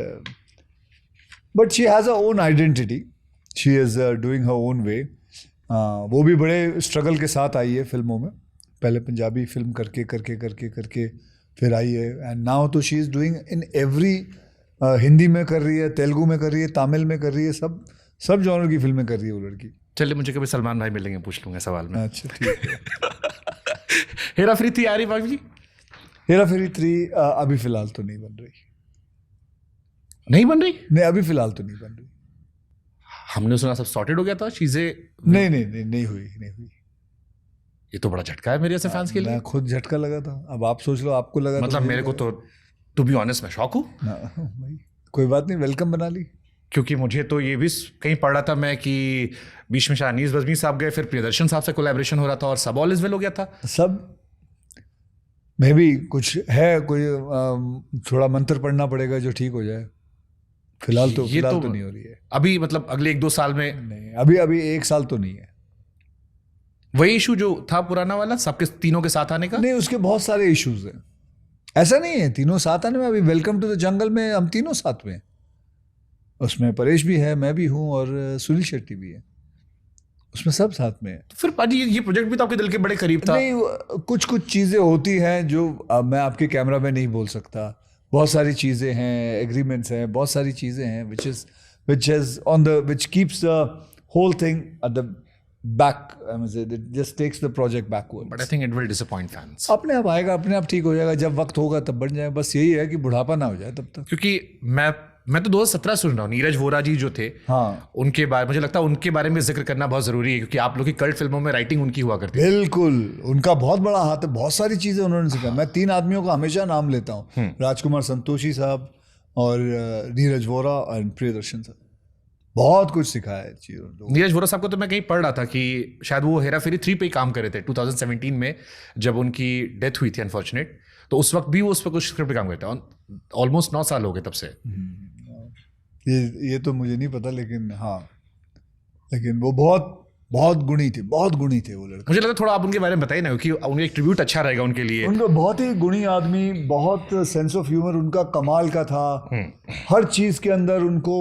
but she has a own identity. She is doing her own way. वो भी बड़े स्ट्रगल के साथ आई है फिल्मों में. पहले पंजाबी फिल्म करके फिर आई है. एंड नाउ तो she is doing in every, Hindi में कर रही है, तेलुगु में कर रही है, तमिल में कर रही है, सब जॉनर की फिल्में कर रही है वो लड़की. चलिए, मुझे कभी सलमान भाई मिलेंगे, पूछ लूंगा सवाल में. अच्छा, ठीक है. हेरा फेरी 3 आ रही बाबू जी? हेरा फेरी 3 अभी फिलहाल तो नहीं बन रही. नहीं, अभी फिलहाल तो नहीं बन रही. हमने सुना सब सॉर्टेड हो गया था चीजें. नहीं हुई. ये तो बड़ा झटका है मेरे जैसे फैंस के लिए. मैं खुद झटका लगा था. अब आप सोच लो, आपको लगा. मतलब मेरे को तो टू बी ऑनेस्ट मैं शॉक हूँ. कोई बात नहीं, वेलकम बना ली. क्योंकि मुझे तो ये भी कहीं पढ़ रहा था मैं कि बीच में शानीज बज़मी साहब गए, फिर प्रियदर्शन साहब से कोलैबोरेशन हो रहा था और सब ऑल इज वेल हो गया था. सब में भी कुछ है, कोई थोड़ा मंत्र पढ़ना पड़ेगा जो ठीक हो जाए. फिलहाल तो नहीं हो रही है अभी. मतलब अगले 1-2 साल में नहीं. अभी 1 साल तो नहीं है. वही इशू जो था पुराना वाला, सबके तीनों के साथ आने का. नहीं, उसके बहुत सारे इश्यूज हैं. ऐसा नहीं है तीनों साथ आने में. अभी वेलकम टू द जंगल में हम तीनों साथ में. उसमें परेश भी है, मैं भी हूँ और सुनील शेट्टी भी है. उसमें सब साथ में है. तो फिर पाजी ये प्रोजेक्ट भी तो आपके दिल के बड़े करीब था. नहीं, कुछ चीज़ें होती हैं जो मैं आपके कैमरा में नहीं बोल सकता. बहुत सारी चीज़ें हैं, एग्रीमेंट्स हैं, बहुत सारी चीज़ें हैं which keeps the whole thing at the back. I mean, it just takes the project backwards. But I think it will disappoint fans, अपने आप आएगा, अपने आप ठीक हो जाएगा, जब वक्त होगा तब बन जाए। बस यही है कि बुढ़ापा ना हो जाए तब तक। क्योंकि मैं तो 2017 सुन रहा हूँ, नीरज वोरा जी जो थे, हाँ, उनके बारे, मुझे लगता है उनके बारे में जिक्र करना बहुत जरूरी है, क्योंकि आप लोग की कल्ट फिल्मों में राइटिंग उनकी हुआ करती है। बिल्कुल, उनका बहुत बड़ा हाथ है, बहुत सारी चीजें उन्होंने सिखाई। मैं 3 आदमियों का हमेशा नाम लेता हूँ, राजकुमार संतोषी साहब और नीरज वोरा और प्रियदर्शन साहब। बहुत कुछ सिखाया है चीजों। नीरज वोरा साहब को तो मैं कहीं पढ़ रहा था कि शायद वो हेरा फेरी 3 पे ही काम कर रहे थे 2017 में, जब उनकी डेथ हुई थी अनफॉर्चुनेट। तो उस वक्त भी वो उस पर कुछ स्क्रिप्ट पे काम करते हैं। ऑलमोस्ट 9 साल हो गए तब से। ये तो मुझे नहीं पता, लेकिन हाँ, लेकिन वो बहुत गुणी थे, बहुत गुणी थे वो लड़के। मुझे लगता है थोड़ा आप उनके बारे में बताइए ना, क्योंकि उनका एक ट्रिब्यूट अच्छा रहेगा उनके लिए। उनका बहुत ही गुणी आदमी, बहुत सेंस ऑफ ह्यूमर उनका कमाल का था। हर चीज के अंदर उनको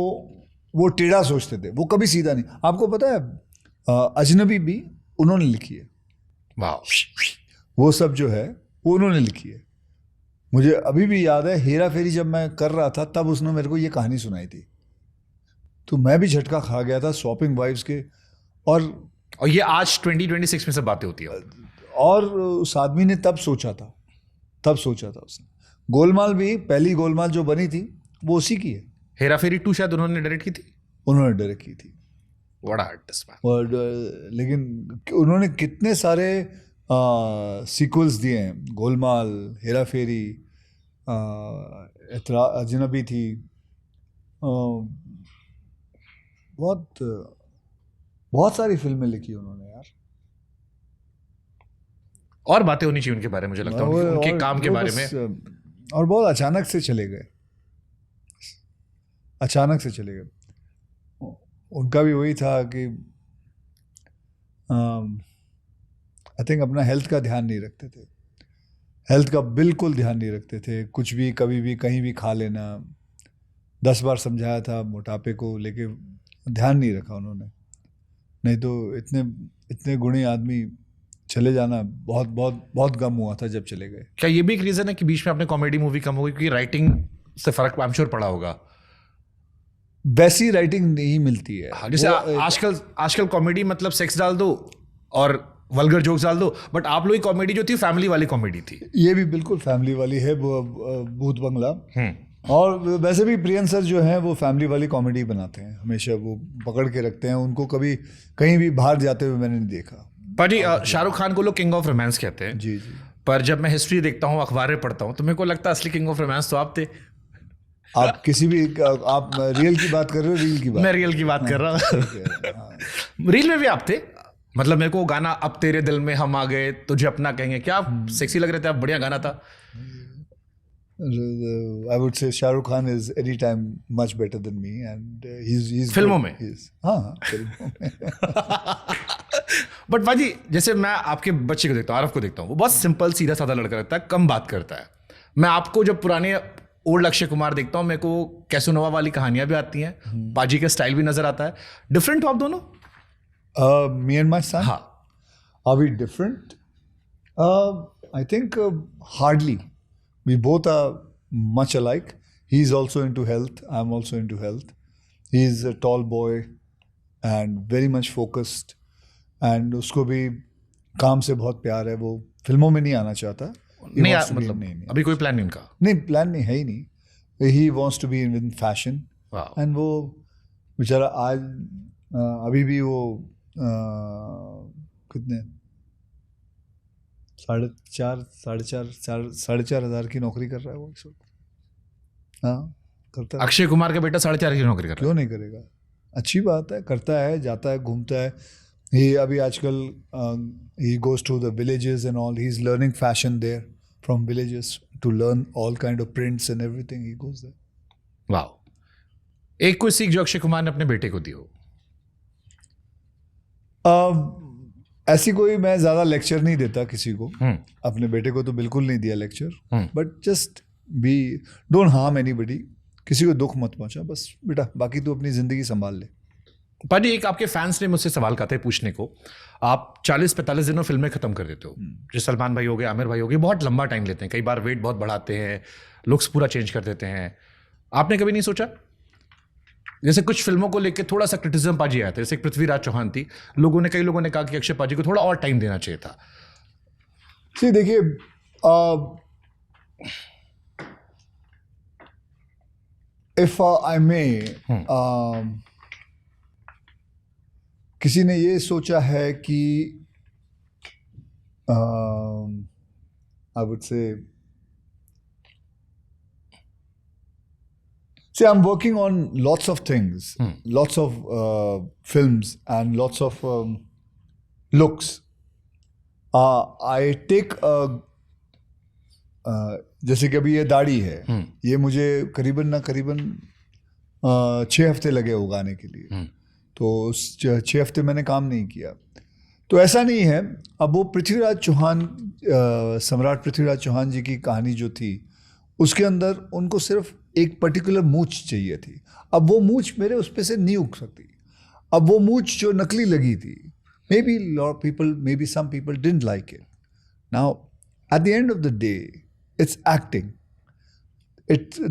वो टेढ़ा सोचते थे, वो कभी सीधा नहीं। आपको पता है अजनबी भी उन्होंने लिखी है। वाह, वो सब जो है वो उन्होंने लिखी है। मुझे अभी भी याद है, हेरा फेरी जब मैं कर रहा था तब उसने मेरे को ये कहानी सुनाई थी, तो मैं भी झटका खा गया था स्वॉपिंग वाइफ्स के। और ये आज 2026 में सब बातें होती है। और उस आदमी ने तब सोचा था उसने। गोलमाल भी, पहली गोलमाल जो बनी थी वो उसी की है। हेरा फेरी 2 शायद उन्होंने डायरेक्ट की थी। उन्होंने डायरेक्ट की थी। बड़ा आर्टिस्ट मैन। और लेकिन उन्होंने कितने सारे सीक्वल्स दिए हैं। गोलमाल, हेरा फेरी, अजनबी थी, बहुत सारी फिल्में लिखी उन्होंने यार। और बातें होनी चाहिए उनके बारे में, मुझे लगता है उनके काम के बारे में। और बहुत अचानक से चले गए, उनका भी वही था कि आई थिंक अपना हेल्थ का ध्यान नहीं रखते थे। हेल्थ का बिल्कुल ध्यान नहीं रखते थे। कुछ भी, कभी भी, कहीं भी खा लेना। 10 बार समझाया था मोटापे को लेके, ध्यान नहीं रखा उन्होंने। नहीं तो इतने गुणी आदमी चले जाना बहुत बहुत बहुत गम हुआ था जब चले गए। क्या ये भी एक रीजन है कि बीच में आपने कॉमेडी मूवी कम हो गई, क्योंकि राइटिंग से फर्क आई एम श्योर पड़ा होगा? वैसी राइटिंग नहीं मिलती है। हाँ, जैसे आजकल कॉमेडी मतलब सेक्स डाल दो और वल्गर जोक्स डाल दो, बट आप लोग की कॉमेडी जो थी फैमिली वाली कॉमेडी थी। ये भी बिल्कुल फैमिली वाली है, वो भूत बंगला। और वैसे भी प्रियन सर जो हैं वो फैमिली वाली कॉमेडी बनाते हैं, हमेशा वो पकड़ के रखते हैं। उनको कभी कहीं भी बाहर जाते हुए मैंने नहीं देखा। पर जी शाहरुख खान को लोग किंग ऑफ रोमांस कहते हैं। जी। पर जब मैं हिस्ट्री देखता हूँ, अखबारें पढ़ता हूँ, तो मेरे को लगता है असली किंग ऑफ रोमांस तो आप थे। आप किसी भी, आप रियल की बात कर रहे हो? रील की बात? मैं रियल की बात कर रहा हूँ। रील में भी आप थे। मतलब मेरे को गाना अब तेरे दिल में हम आ गए, तुझे अपना कहेंगे, क्या आप सेक्सी लग रहे थे, आप बढ़िया गाना था। I would say Shahrukh Khan is anytime much better than me, and he's फिल्मों में? हाँ, फिल्मों में। बट भाजी, जैसे मैं आपके बच्चे को देखता हूँ, आरफ को देखता हूँ, वो बहुत सिंपल सीधा साधा लड़का रहता है, कम बात करता है। मैं आपको जब पुराने ओल्ड अक्षय कुमार देखता हूँ, मेरे को कैसोनोवा वाली कहानियां भी आती हैं, पाजी का स्टाइल भी नजर आता है। डिफरेंट हो आप दोनों? Me and my son? हाँ। Are we different? I think hardly. We both are much alike. He's also into health. I'm also into health. He's a tall boy and very much focused. And उसको भी काम से बहुत प्यार है। वो फिल्मों में नहीं आना चाहता। नहीं, मतलब अभी कोई प्लान नहीं उनका? नहीं, प्लान नहीं है ही नहीं। He wants to be in fashion. Wow. And वो बेचारा आज अभी भी वो कितने 4,500 हज़ार की नौकरी कर रहा है वो इस वक्त। हाँ, करता है। अक्षय कुमार का बेटा 4,500 की नौकरी कर रहा है। क्यों नहीं करेगा? अच्छी बात है, करता है, जाता है, घूमता है। ये अभी आजकल he goes to the villages and all. He's learning fashion there from villages to learn all kind of prints and everything. He goes there. वाह। एक कोई सीख जो अक्षय कुमार ने अपने बेटे को दी हो? ऐसी कोई, मैं ज़्यादा लेक्चर नहीं देता किसी को। अपने बेटे को तो बिल्कुल नहीं दिया lecture, but just be, don't harm anybody. किसी को दुख मत पहुंचा, बस बेटा, बाकी तो अपनी ज़िंदगी संभाल ले। पाजी, एक आपके फैंस ने मुझसे सवाल कहा था पूछने को, आप 40-45 दिनों फिल्में खत्म कर देते हो। जो सलमान भाई हो गए, आमिर भाई हो गए, बहुत लंबा टाइम लेते हैं, कई बार वेट बहुत बढ़ाते हैं, लुक्स पूरा चेंज कर देते हैं। आपने कभी नहीं सोचा? जैसे कुछ फिल्मों को लेकर थोड़ा सा क्रिटिसिज्म पाजी आया था, जैसे पृथ्वीराज चौहान थी, कई लोगों ने कहा कि अक्षय पाजी को थोड़ा और टाइम देना चाहिए था। See, देखिए इफ आई मे किसी ने ये सोचा है कि I would say See, I'm working on lots of things, lots of films and lots of looks. I take जैसे कि अभी ये दाढ़ी है, ये मुझे करीबन 6 हफ्ते लगे उगाने के लिए, तो 6 हफ्ते मैंने काम नहीं किया। तो ऐसा नहीं है। अब वो पृथ्वीराज चौहान, सम्राट पृथ्वीराज चौहान जी की कहानी जो थी, उसके अंदर उनको सिर्फ एक पर्टिकुलर मूंछ चाहिए थी। अब वो मूंछ मेरे उस पे से नहीं उग सकती। अब वो मूंछ जो नकली लगी थी, maybe some people didn't like it. Now at the end of the day it's acting,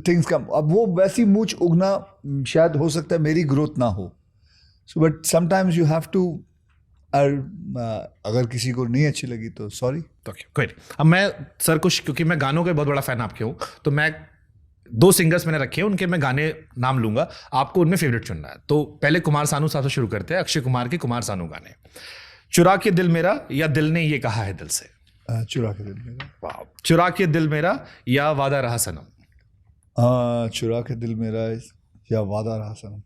things come. अब वो वैसी मूंछ उगना शायद हो सकता है मेरी ग्रोथ ना हो, so but sometimes you have to, अगर किसी को नहीं अच्छी लगी तो सॉरी। कोई नहीं। अब मैं सर कुछ, क्योंकि मैं गानों का बहुत बड़ा फैन आपके हूँ, तो मैं 2 सिंगर्स मैंने रखे हैं, उनके मैं गाने नाम लूंगा, आपको उनमें फेवरेट चुनना है। तो पहले कुमार सानू साहब से शुरू करते हैं, अक्षय कुमार के कुमार सानू गाने। चुरा के दिल मेरा या दिल ने ये कहा है दिल से? चुरा के दिल मेरा। वाह। चुरा के दिल मेरा या वादा रहा सनम? चुरा के दिल मेरा या वादा रहा सनम।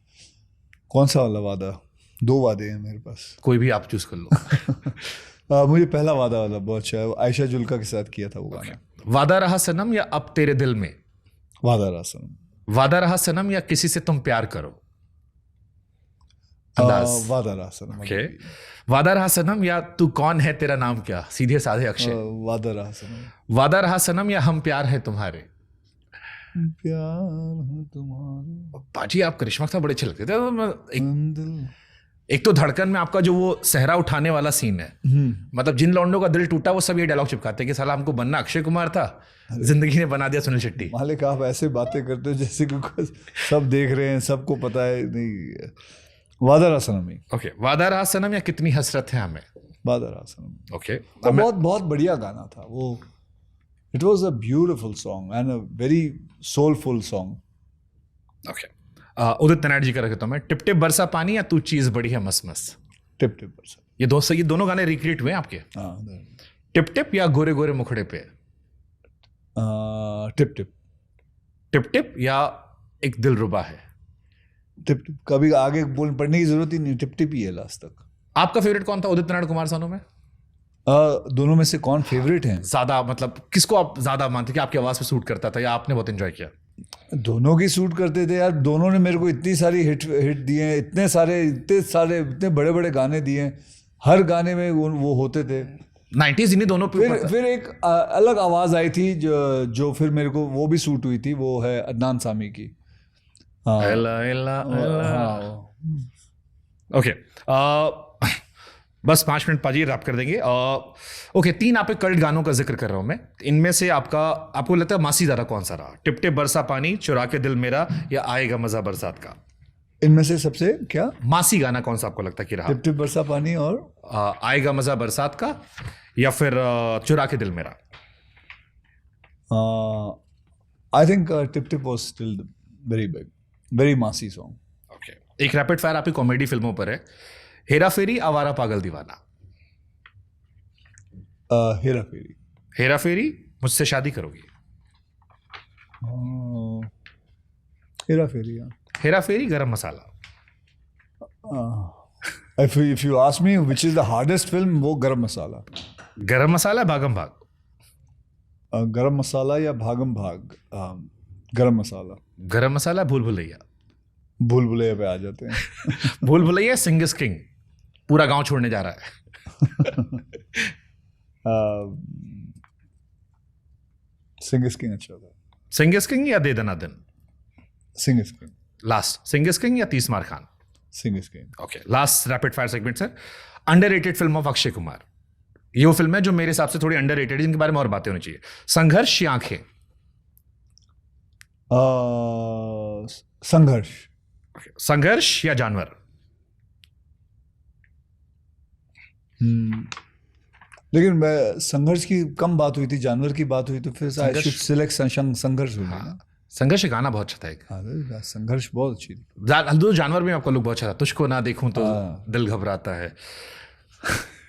कौन सा वाला वादा? 2 वादे हैं मेरे पास, कोई भी आप चूज कर लो। मुझे पहला वादा वाला बहुत अच्छा है, आयशा जुल्का के साथ किया था वो गाना। वादा रहा सनम या अब तेरे दिल में? वादा रहा सनम। वादा रहा सनम या किसी से तुम प्यार करो? अंदाज। वादा रहा सनम। ओके। वादा रहा सनम या तू कौन है तेरा नाम क्या? सीधे साधे अक्षय। वादा रहा सनम। वादा रहा सनम या हम प्यार है तुम्हारे? प्यार है तुम्हारे। बाजी आप करिश्मा के साथ बड़े अच्छे लगते थे। एक तो धड़कन में आपका जो वो सहरा उठाने वाला सीन है, मतलब जिन लौंडों का दिल टूटा वो सब ये डायलॉग चिपकाते हैं कि साला हमको बनना अक्षय कुमार था, जिंदगी ने बना दिया सुनील शेट्टी। मालिक आप ऐसे बातें करते हो जैसे कि सब देख रहे हैं, सबको पता है। नहीं, वादा रहा सनम ही। ओके। वादा रहा सनम या कितनी हसरत है हमें? वादा रहा सनम। ओके। तो बहुत बढ़िया गाना था वो। It was a beautiful song and a very soulful song. Okay. Udit Narayan ji का रखता हूँ मैं। टिप टिप बरसा पानी या तू चीज बड़ी है मस्त मस्त? टिप टिप बरसा। ये दोनों गाने रिक्रिएट हुए हैं आपके? टिप टिप या गोरे गोरे मुखड़े पे? Tip tip. टिप टिप या एक दिलरुबा है? Tip tip. कभी आगे पढ़ने की जरूरत ही नहीं, टिप टिप ही है लास्ट तक। आपका फेवरेट कौन था उदित नारायण कुमार सानू में? दोनों में से कौन फेवरेट है? ज्यादा, मतलब किसको आप ज्यादा मानते कि आपकी आवाज पे सूट करता था या आपने बहुत एंजॉय किया? दोनों की सूट करते थे यार। दोनों ने मेरे को इतनी सारी हिट दिए हैं, इतने बड़े बड़े गाने दिए हैं। हर गाने में वो होते थे। 90s इन्हीं दोनों पे। फिर एक अलग आवाज आई थी जो फिर मेरे को वो भी सूट हुई थी, वो है अदनान सामी की। ओके। बस 5 मिनट पाजी रैप कर देंगे। ओके। 3 आप कल्ट गानों का जिक्र कर रहा हूं मैं। इनमें से आपको लगता है मासी दारा कौन सा रहा? टिप टिप बरसा पानी, चुरा के दिल मेरा या आएगा मजा बरसात का? इनमें से सबसे क्या मासी गाना कौन सा आपको लगता है कि रहा? टिप टिप बरसा पानी और आएगा मजा बरसात का या फिर चुरा के दिल मेरा? I think tip tip was still very big, very मासी सॉन्ग। ओके। एक रैपिड फायर आपकी कॉमेडी फिल्मों पर है। हेरा फेरी, आवारा पागल दीवाना? हेरा फेरी। हेरा फेरी, मुझसे शादी करोगी? हेरा फेरी। हाँ। हेरा फेरी, गरम मसाला? If you ask me which is the hardest film, वो गरम मसाला। गरम मसाला, भागम भाग? गरम मसाला या भागम भाग? गरम मसाला। गरम मसाला, भूल भुलैया? भूल भुलैया पे आ जाते हैं। भूल भुलैया, सिंग इज किंग, पूरा गांव छोड़ने जा रहा है? सिंग इज किंग अच्छा था। सिंग इज किंग या दे दना दिन? Singh is king. Last, Singh is king या 30 Maar Khan? Singh is king. Okay. Last rapid fire segment sir. Underrated film of Akshay Kumar? ये वो फिल्म है जो मेरे हिसाब से थोड़ी अंडररेटेड है, जिनके बारे में और बातें होनी चाहिए। संघर्ष या आंखें? संघर्ष। संघर्ष या जानवर? लेकिन मैं संघर्ष की कम बात हुई थी, जानवर की बात हुई, तो फिर आई शुड सिलेक्ट संघर्ष होगा ना। संघर्ष एक गाना बहुत अच्छा था एक। हाँ, संघर्ष बहुत अच्छी थी। दो जानवर में आपका लुक बहुत अच्छा था। तुझको ना देखूं तो दिल घबराता है।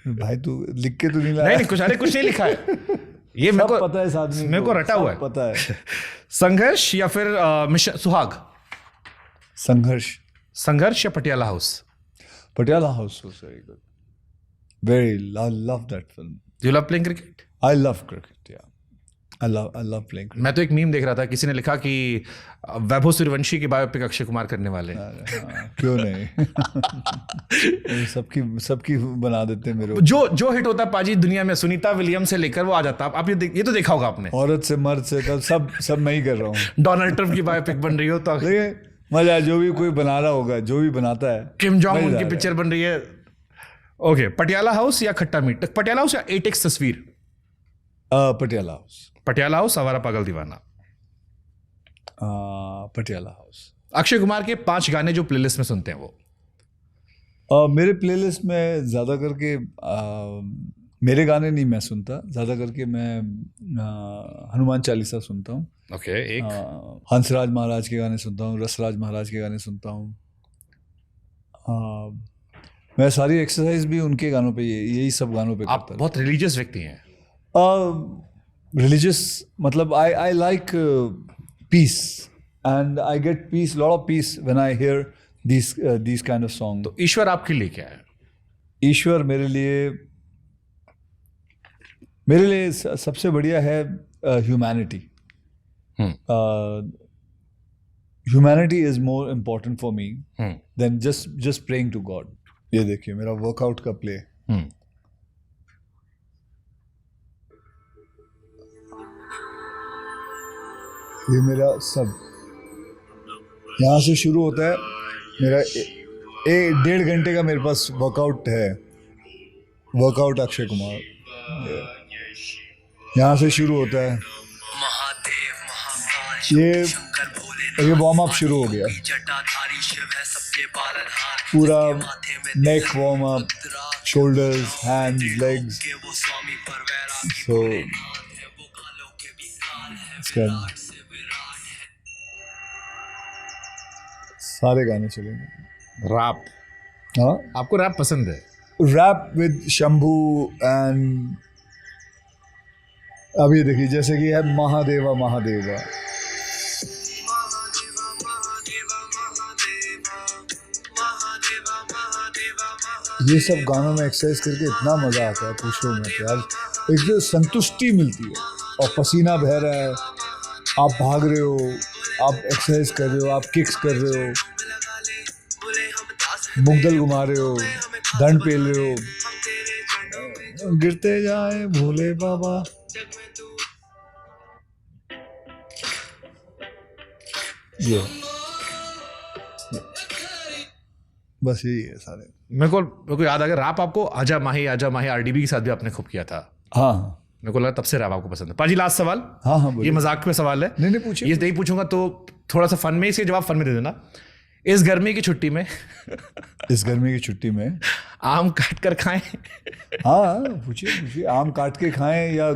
भाई तू लिख के तो नहीं लाया? नहीं कुछ नहीं लिखा है ये मेरे को पता है, इस आदमी मेरे को रटा हुआ है, पता है। संघर्ष या फिर मिशन सुहाग? संघर्ष या Patiala house? Patiala house was very good. Very, I love that film. You love playing cricket? I love cricket, yeah. I love playing cricket. मैं तो एक मीम देख रहा था, किसी ने लिखा कि वैभव सूर्यवंशी की बायोपिक अक्षय कुमार करने वाले हैं। हाँ, क्यों नहीं? सबकी बना देते मेरे को। जो हिट होता है पाजी दुनिया में, सुनीता विलियम से लेकर वो आ जाता है। आप ये तो देखा होगा आपने, औरत से मर्द से सब मैं ही कर रहा हूँ। डोनाल्ड ट्रम्प की बायोपिक बन रही हो तो मजा, जो भी कोई बना रहा होगा, जो भी बनाता है, किम जोंग उन की पिक्चर बन रही है। ओके, पटियाला हाउस या खट्टा मीट? पटियाला हाउस या 8x तस्वीर? पटियाला हाउस। पटियाला हाउस, आवारा पागल दीवाना? पटियाला हाउस। अक्षय कुमार के 5 गाने जो प्लेलिस्ट में सुनते हैं वो? मेरे प्लेलिस्ट में ज़्यादा करके मेरे गाने नहीं मैं सुनता, ज़्यादा करके मैं हनुमान चालीसा सुनता हूँ। ओके, एक हंसराज महाराज के गाने सुनता हूँ, रसराज महाराज के गाने सुनता हूँ। मैं सारी एक्सरसाइज भी उनके गानों पे, यही सब गानों पे आप करता बहुत रिलीजियस व्यक्ति हैं? रिलीजियस मतलब I like peace and I get peace, lot of peace when I hear these kind of song. तो ईश्वर आपके लिए क्या है? ईश्वर मेरे लिए सबसे बढ़िया है humanity. Humanity is more important for me than just praying to God. ये देखिए मेरा वर्कआउट का प्ले। ये मेरा सब यहाँ से शुरू होता है। मेरा 1.5 घंटे का मेरे पास वर्कआउट है, वर्कआउट अक्षय कुमार। यहाँ से शुरू होता है, ये वार्म अप शुरू हो गया, पूरा neck warm up, shoulders, hands, legs. So सारे गाने चलेंगे। रैप? हाँ, आपको रैप पसंद है? रैप विद शंभू एंड अभी देखिए जैसे कि है महादेवा महादेवा। ये सब गानों में एक्सरसाइज करके इतना मजा आता है, पूछो मत यार। एक जो संतुष्टि मिलती है, और पसीना बह रहा है, आप भाग रहे हो, आप एक्सरसाइज कर रहे हो, आप किक्स कर रहे हो, मुगदल घुमा रहे हो, दंड पेल रहे हो, गिरते जाए भोले बाबा। ये बस यही है सारे। मेरे को याद आ गया, रैप आपको आजा माही आरडीबी के साथ भी आपने खूब किया था। हाँ, मेरे को लगा तब से रैप आपको पसंद है। पाजी लास्ट सवाल। हाँ, ये मजाक में सवाल है। नहीं पूछिए। ये नहीं पूछूंगा तो थोड़ा सा फन में, इसके जवाब फन में दे देना। इस गर्मी की छुट्टी में आम काट कर खाएं? हाँ, पूछिए। आम काट के खाएं या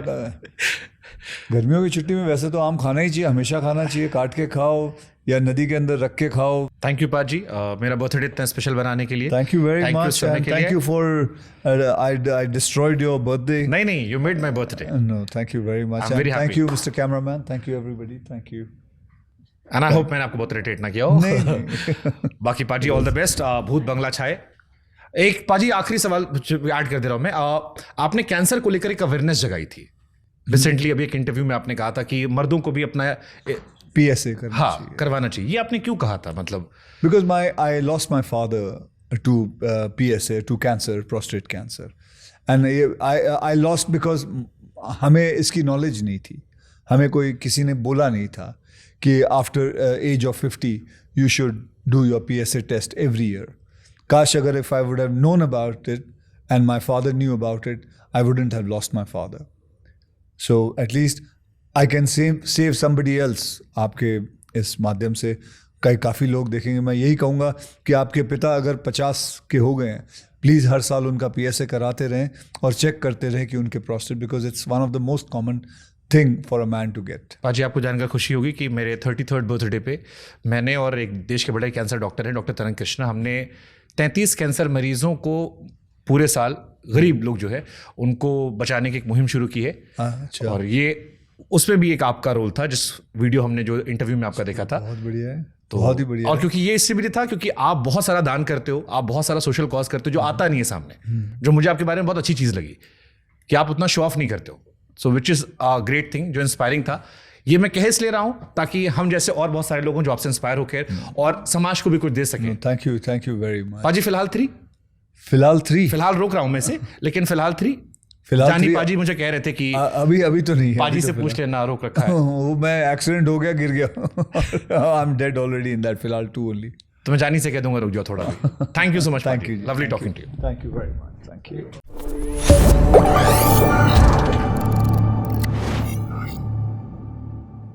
गर्मियों की छुट्टी में वैसे तो आम खाना ही चाहिए, हमेशा खाना चाहिए। काट के खाओ या नदी के अंदर रख के खाओ। थैंक यू पाजी, मेरा बर्थडे इतना स्पेशल बनाने के लिए। Thank you very much and thank you for I destroyed your birthday. नहीं, you made my birthday. No, thank you very much and thank you mister cameraman, thank you everybody, thank you. And I hope मैंने आपको बहुत irritate ना किया हो। नहीं। बाकी पाजी ऑल द बेस्ट। भूत बंगला छाए। एक पाजी आखिरी सवाल ऐड कर दे रहा हूं मैं। आपने कैंसर को लेकर एक अवेयरनेस जगाई थी रिसेंटली, अभी एक इंटरव्यू में आपने कहा था कि मर्दों को भी अपना PSA करवाना चाहिए। ये आपने क्यों कहा था? मतलब because I lost my father to PSA, to cancer, prostate cancer. And I lost because हमें इसकी नॉलेज नहीं थी, हमें कोई किसी ने बोला नहीं था कि after age of 50 you should do your PSA test every year. काश अगर if I would have known about it and my father knew about it, I wouldn't have lost my father. So at least I can save somebody else आपके इस माध्यम से। कई काफ़ी लोग देखेंगे। मैं यही कहूँगा कि आपके पिता अगर 50 के हो गए हैं, प्लीज़ हर साल उनका PSA कराते रहें और चेक करते रहें कि उनके prostate, because it's one of the most common thing for a man to get. पाजी, आपको जानकर खुशी होगी कि मेरे 33rd बर्थडे पे मैंने और एक देश के बड़े कैंसर डॉक्टर हैं, डॉक्टर तरंग कृष्णा, हमने 33 कैंसर मरीजों को पूरे साल, गरीब लोग जो है उनको बचाने की एक मुहिम शुरू की है। अच्छा, और ये उसमें भी एक आपका रोल था, जिस वीडियो हमने जो इंटरव्यू में आपका देखा था। बहुत बढ़िया है, तो बहुत ही बढ़िया और है। क्योंकि ये इससे भी था क्योंकि आप बहुत सारा दान करते हो, आप बहुत सारा सोशल कॉज करते हो जो आता नहीं है सामने, जो मुझे आपके बारे में बहुत अच्छी चीज़ लगी कि आप उतना शो ऑफ नहीं करते हो। So which is a great thing, जो इंस्पायरिंग था। ये मैं कह इसलिए रहा हूँ ताकि हम जैसे और बहुत सारे लोग हैं जो आपसे इंस्पायर होकर और समाज को भी कुछ दे सकें। Thank you very much. पाजी, फिलहाल 3, फिलहाल रोक रहा हूँ मैं से, लेकिन फिलहाल 3 फिलहाल जानी 3 पाजी मुझे कह रहे थे कि अभी तो नहीं है। पाजी अभी से तो पूछ लेना, रोक रखा है। वो मैं एक्सीडेंट हो गया, गिर गया। I am dead already in that, फिलहाल 2 ओनली। तो मैं जानी से कह दूंगा रुक जाओ थोड़ा भी। Thank you so much. Thank you. Lovely talking to you. Thank you very much. Thank you.